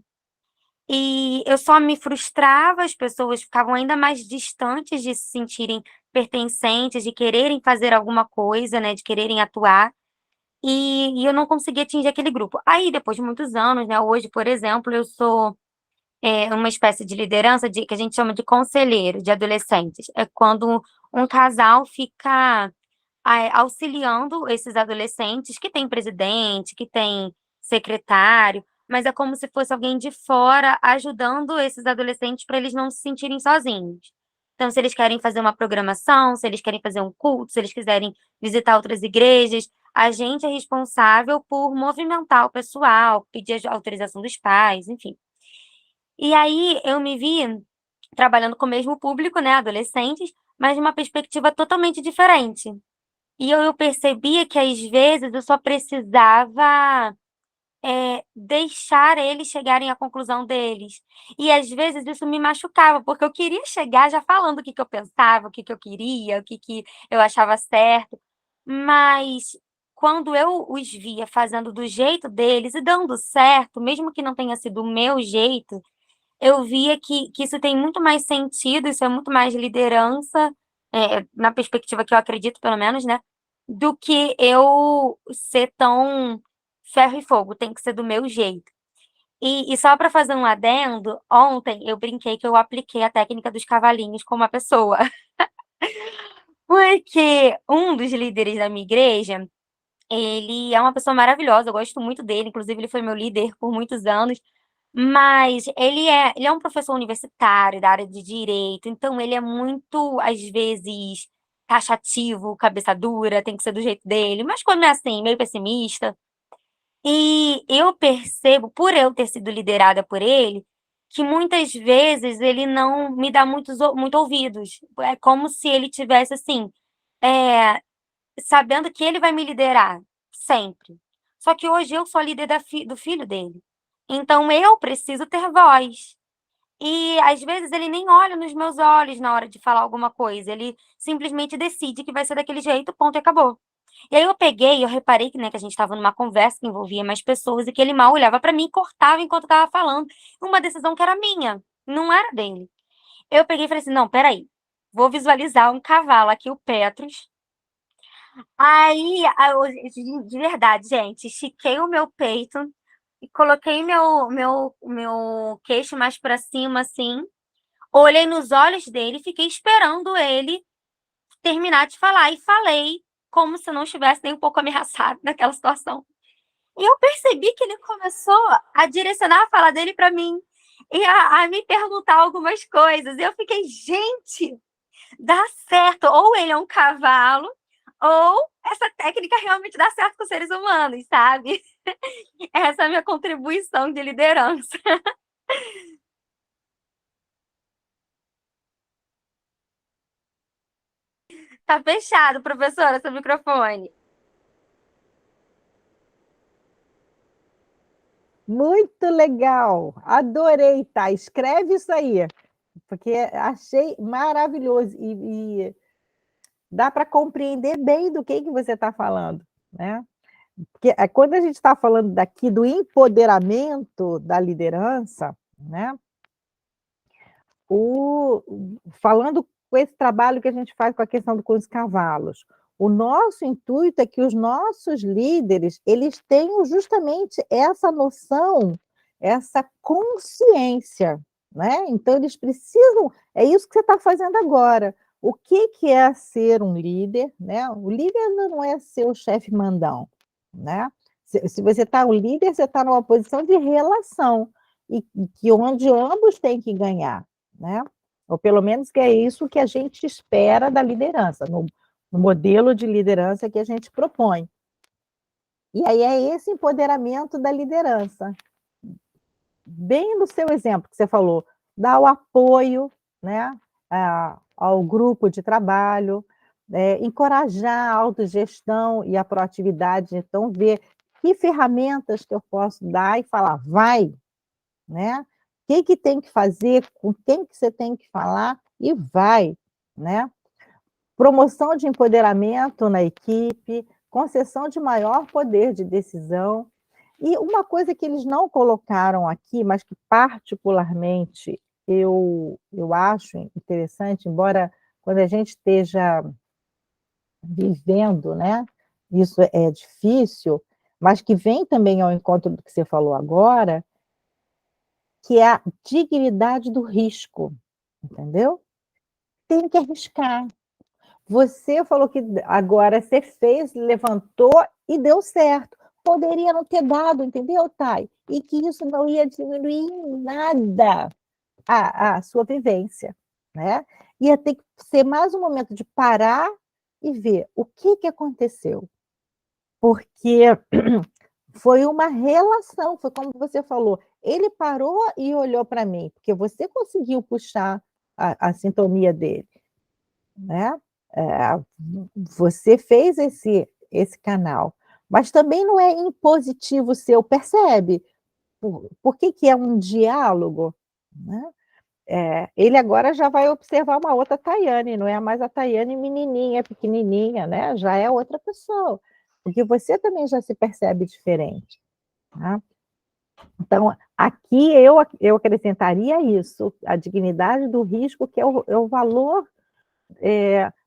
E eu só me frustrava, as pessoas ficavam ainda mais distantes de se sentirem pertencentes, de quererem fazer alguma coisa, né, de quererem atuar, e eu não conseguia atingir aquele grupo. Aí depois de muitos anos, né, hoje, por exemplo, eu sou, uma espécie de liderança que a gente chama de conselheiro de adolescentes. É quando um casal fica auxiliando esses adolescentes que tem presidente, que tem secretário, mas é como se fosse alguém de fora ajudando esses adolescentes para eles não se sentirem sozinhos. Então, se eles querem fazer uma programação, se eles querem fazer um culto, se eles quiserem visitar outras igrejas, a gente é responsável por movimentar o pessoal, pedir a autorização dos pais, enfim. E aí eu me vi trabalhando com o mesmo público, né, adolescentes, mas de uma perspectiva totalmente diferente. E eu percebia que às vezes eu só precisava, deixar eles chegarem à conclusão deles. E às vezes isso me machucava, porque eu queria chegar já falando o que que eu pensava, o que que eu queria, o que que eu achava certo, mas quando eu os via fazendo do jeito deles e dando certo, mesmo que não tenha sido o meu jeito, eu via que isso tem muito mais sentido, isso é muito mais liderança, na perspectiva que eu acredito pelo menos, né, do que eu ser tão ferro e fogo, tem que ser do meu jeito. E só para fazer um adendo, ontem eu brinquei que eu apliquei a técnica dos cavalinhos com uma pessoa, porque um dos líderes da minha igreja, ele é uma pessoa maravilhosa, eu gosto muito dele, inclusive ele foi meu líder por muitos anos, mas ele é um professor universitário da área de direito, então ele é muito, às vezes, taxativo, cabeça dura, tem que ser do jeito dele, mas quando é assim, meio pessimista. E eu percebo, por eu ter sido liderada por ele, que muitas vezes ele não me dá muito ouvidos. É como se ele tivesse assim, eh, sabendo que ele vai me liderar, sempre. Só que hoje eu sou a líder do filho dele. Então eu preciso ter voz. E às vezes ele nem olha nos meus olhos na hora de falar alguma coisa, ele simplesmente decide que vai ser daquele jeito, ponto e acabou. E aí eu peguei, eu reparei que, né, que a gente estava numa conversa que envolvia mais pessoas e que ele mal olhava para mim e cortava enquanto eu estava falando. Uma decisão que era minha, não era dele. Eu peguei e falei assim: "Não, espera aí, vou visualizar um cavalo aqui, o Petrus". Aí, de verdade, gente, estiquei o meu peito e coloquei meu queixo mais para cima, assim, olhei nos olhos dele e fiquei esperando ele terminar de falar e falei como se eu não estivesse nem um pouco ameaçado naquela situação. E eu percebi que ele começou a direcionar a fala dele para mim e a me perguntar algumas coisas. E eu fiquei: "Gente, dá certo, ou ele é um cavalo, ou essa técnica realmente dá certo com os seres humanos", sabe. Essa é a minha contribuição de liderança. Tá fechado, professora, seu microfone.
Muito legal, adorei, tá? Escreve isso aí, porque achei maravilhoso e dá para compreender bem do que você está falando, né? Porque quando a gente está falando daqui do empoderamento da liderança, né? O falando com esse trabalho que a gente faz com a questão com os cavalos, o nosso intuito é que os nossos líderes, eles tenham justamente essa noção, essa consciência, né, então eles precisam é isso que você está fazendo agora. O que que é ser um líder, né, o líder não é ser o chefe mandão, né, se você está o líder, você está numa posição de relação, e que onde ambos têm que ganhar, né? Ou pelo menos que é isso que a gente espera da liderança, no modelo de liderança que a gente propõe. E aí é esse empoderamento da liderança. Bem no seu exemplo que você falou, dar o apoio, né, ao grupo de trabalho, encorajar a autogestão e a proatividade, então ver que ferramentas que eu posso dar e falar: "Vai, né? O que que tem que fazer, com quem que você tem que falar e vai, né? Promoção de empoderamento na equipe, concessão de maior poder de decisão. E uma coisa que eles não colocaram aqui, mas que particularmente eu acho interessante, embora quando a gente esteja vivendo, né, isso é difícil, mas que vem também ao encontro do que você falou agora, que é a dignidade do risco, entendeu? Tem que arriscar. Você falou que agora você fez, levantou e deu certo. Poderia não ter dado, entendeu, Thay? E que isso não ia diminuir em nada a sua vivência, né? Ia ter que ser mais um momento de parar e ver o que que aconteceu. porque foi uma relação, foi como você falou, ele parou e olhou para mim, porque você conseguiu puxar a sintonia dele, né, você fez esse canal, mas também não é impositivo seu, percebe? Por que que é um diálogo, né? Ele agora já vai observar uma outra Tayane, não é mais a Tayane menininha, pequenininha, né, já é outra pessoa, porque você também já se percebe diferente, tá. Então, aqui eu acrescentaria isso, a dignidade do risco, que é o valor,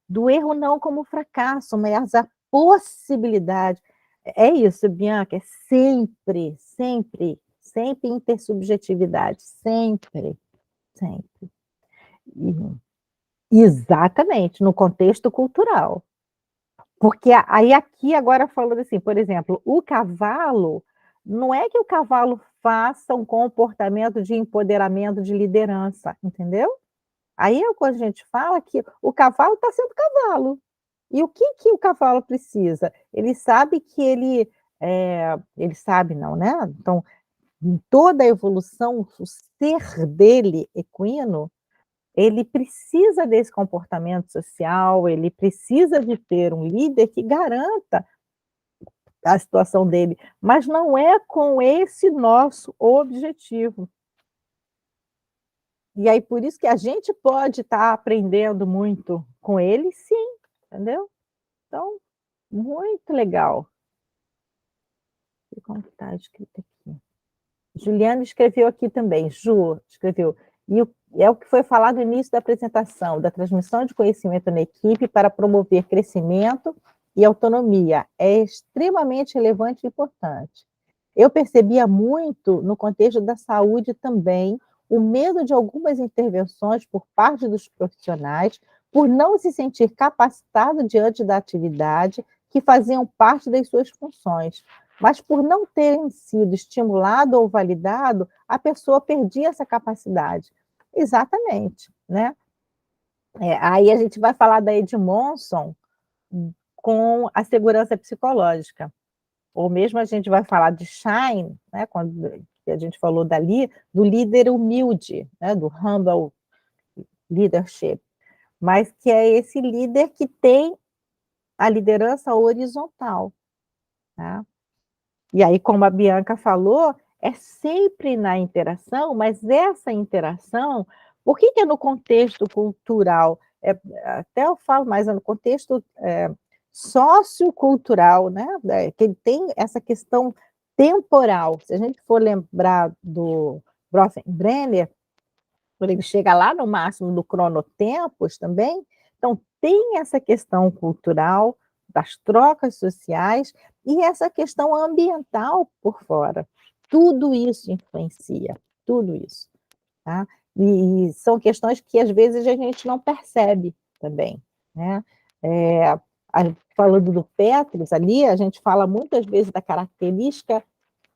do erro não como fracasso, mas a possibilidade. É isso, Bianca, é sempre, sempre, sempre intersubjetividade, sempre, sempre. Exatamente, no contexto cultural. Porque aí aqui agora falando assim, por exemplo, o cavalo, não é que o cavalo faça um comportamento de empoderamento, de liderança, entendeu? Aí é quando a gente fala que o cavalo está sendo cavalo. E o que que o cavalo precisa? Ele sabe que ele sabe não, né? Então, em toda a evolução, o ser dele equino, ele precisa desse comportamento social, ele precisa de ter um líder que garanta a situação dele, mas não é com esse nosso objetivo. E aí por isso que a gente pode estar aprendendo muito com ele, sim, entendeu? Então, muito legal. Como que está escrito aqui? Juliana escreveu aqui também, Ju escreveu, é o que foi falado no início da apresentação, da transmissão de conhecimento na equipe para promover crescimento e autonomia. É extremamente relevante e importante. Eu percebia muito, no contexto da saúde também, o medo de algumas intervenções por parte dos profissionais, por não se sentir capacitado diante da atividade que faziam parte das suas funções, mas por não terem sido estimulado ou validado, a pessoa perdia essa capacidade. Exatamente, né? Aí a gente vai falar da Edmondson com a segurança psicológica, ou mesmo a gente vai falar de Shine, né, quando a gente falou dali, do líder humilde, né, do humble leadership, mas que é esse líder que tem a liderança horizontal, tá? E aí, como a Bianca falou, é sempre na interação, mas essa interação, por que que é no contexto cultural? Até eu falo mais, é no contexto sociocultural, né? Que ele tem essa questão temporal. Se a gente for lembrar do Bronfenbrenner, quando ele chega lá no máximo do cronotempos também, então tem essa questão cultural, das trocas sociais, e essa questão ambiental por fora. Tudo isso influencia, tudo isso, tá? E são questões que às vezes a gente não percebe também, né? Falando do Petrus ali, a gente fala muitas vezes da característica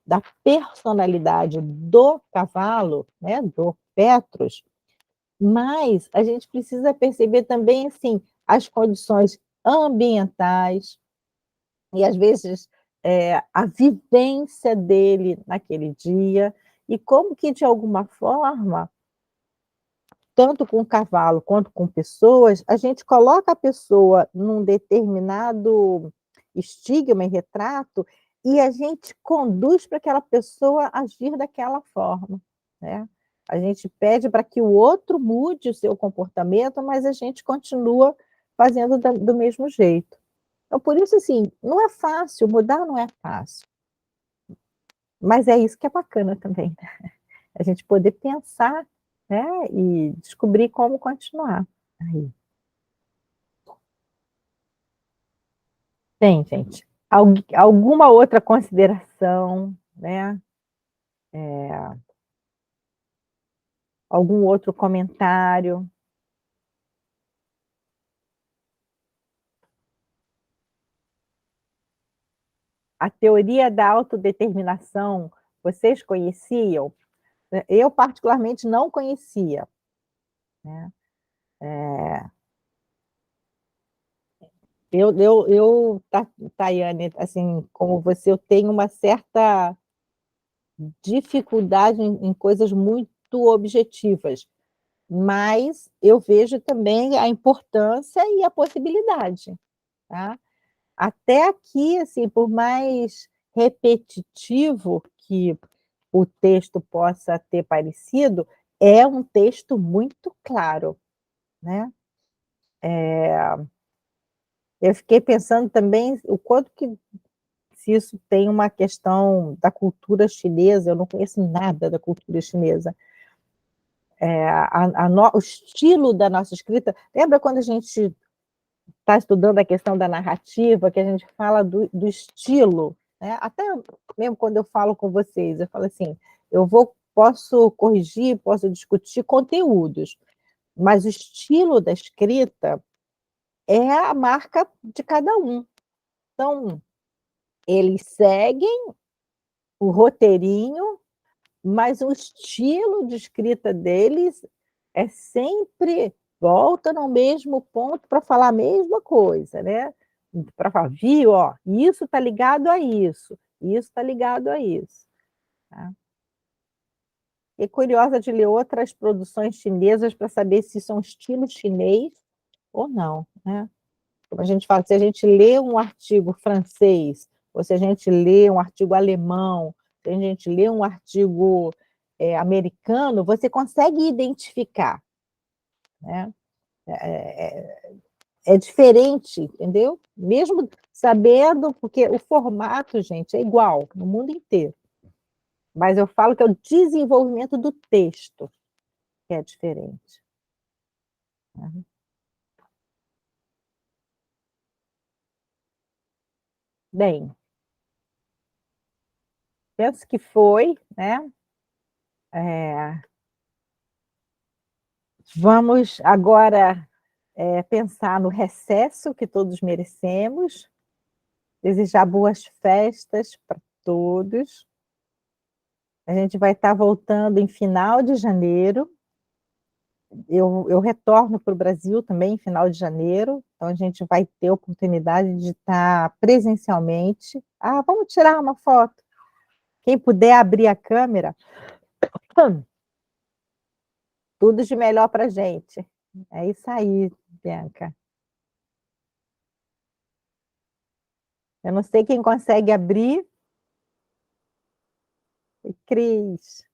da personalidade do cavalo, né, do Petrus, mas a gente precisa perceber também, assim, as condições ambientais e, às vezes, a vivência dele naquele dia e como que, de alguma forma, tanto com o cavalo quanto com pessoas, a gente coloca a pessoa num determinado estigma e retrato e a gente conduz para aquela pessoa agir daquela forma, né? A gente pede para que o outro mude o seu comportamento, mas a gente continua fazendo do mesmo jeito. Então, por isso, assim, não é fácil, mudar não é fácil, mas é isso que é bacana também, né? A gente poder pensar, né, e descobrir como continuar. Aí. Tem, gente. Alguma outra consideração, né? Algum outro comentário? A teoria da autodeterminação, vocês conheciam? Eu, particularmente, não conhecia, né? Tayane, assim, como você, eu tenho uma certa dificuldade em coisas muito objetivas, mas eu vejo também a importância e a possibilidade, tá. Até aqui, assim, por mais repetitivo que o texto possa ter parecido, é um texto muito claro, né. Eu fiquei pensando também o quanto que, se isso tem uma questão da cultura chinesa, eu não conheço nada da cultura chinesa. O estilo da nossa escrita, lembra quando a gente está estudando a questão da narrativa, que a gente fala do estilo, né? Até mesmo quando eu falo com vocês, eu falo assim, posso corrigir, posso discutir conteúdos, mas o estilo da escrita é a marca de cada um. Então, eles seguem o roteirinho, mas o estilo de escrita deles é sempre volta no mesmo ponto para falar a mesma coisa, né. Para falar: "Viu, ó, isso está ligado a isso está ligado a isso", tá. Fiquei curiosa de ler outras produções chinesas para saber se isso é um estilo chinês ou não, né. Como a gente fala, se a gente lê um artigo francês, ou se a gente lê um artigo alemão, se a gente lê um artigo, americano, você consegue identificar, né. É diferente, entendeu? Mesmo sabendo, porque o formato, gente, é igual no mundo inteiro, mas eu falo que é o desenvolvimento do texto que é diferente, né. Bem, penso que foi, né, eh vamos agora, pensar no recesso que todos merecemos, desejar boas festas para todos. A gente vai estar voltando em final de janeiro. Eu retorno para o Brasil também em final de janeiro, então a gente vai ter oportunidade de estar presencialmente. "Ah, vamos tirar uma foto". Quem puder abrir a câmera, tudo de melhor para gente. É isso aí, Bianca. Eu não sei quem consegue abrir. Cris.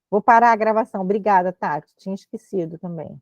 Vou parar a gravação. Obrigada, Tati. Tinha esquecido também.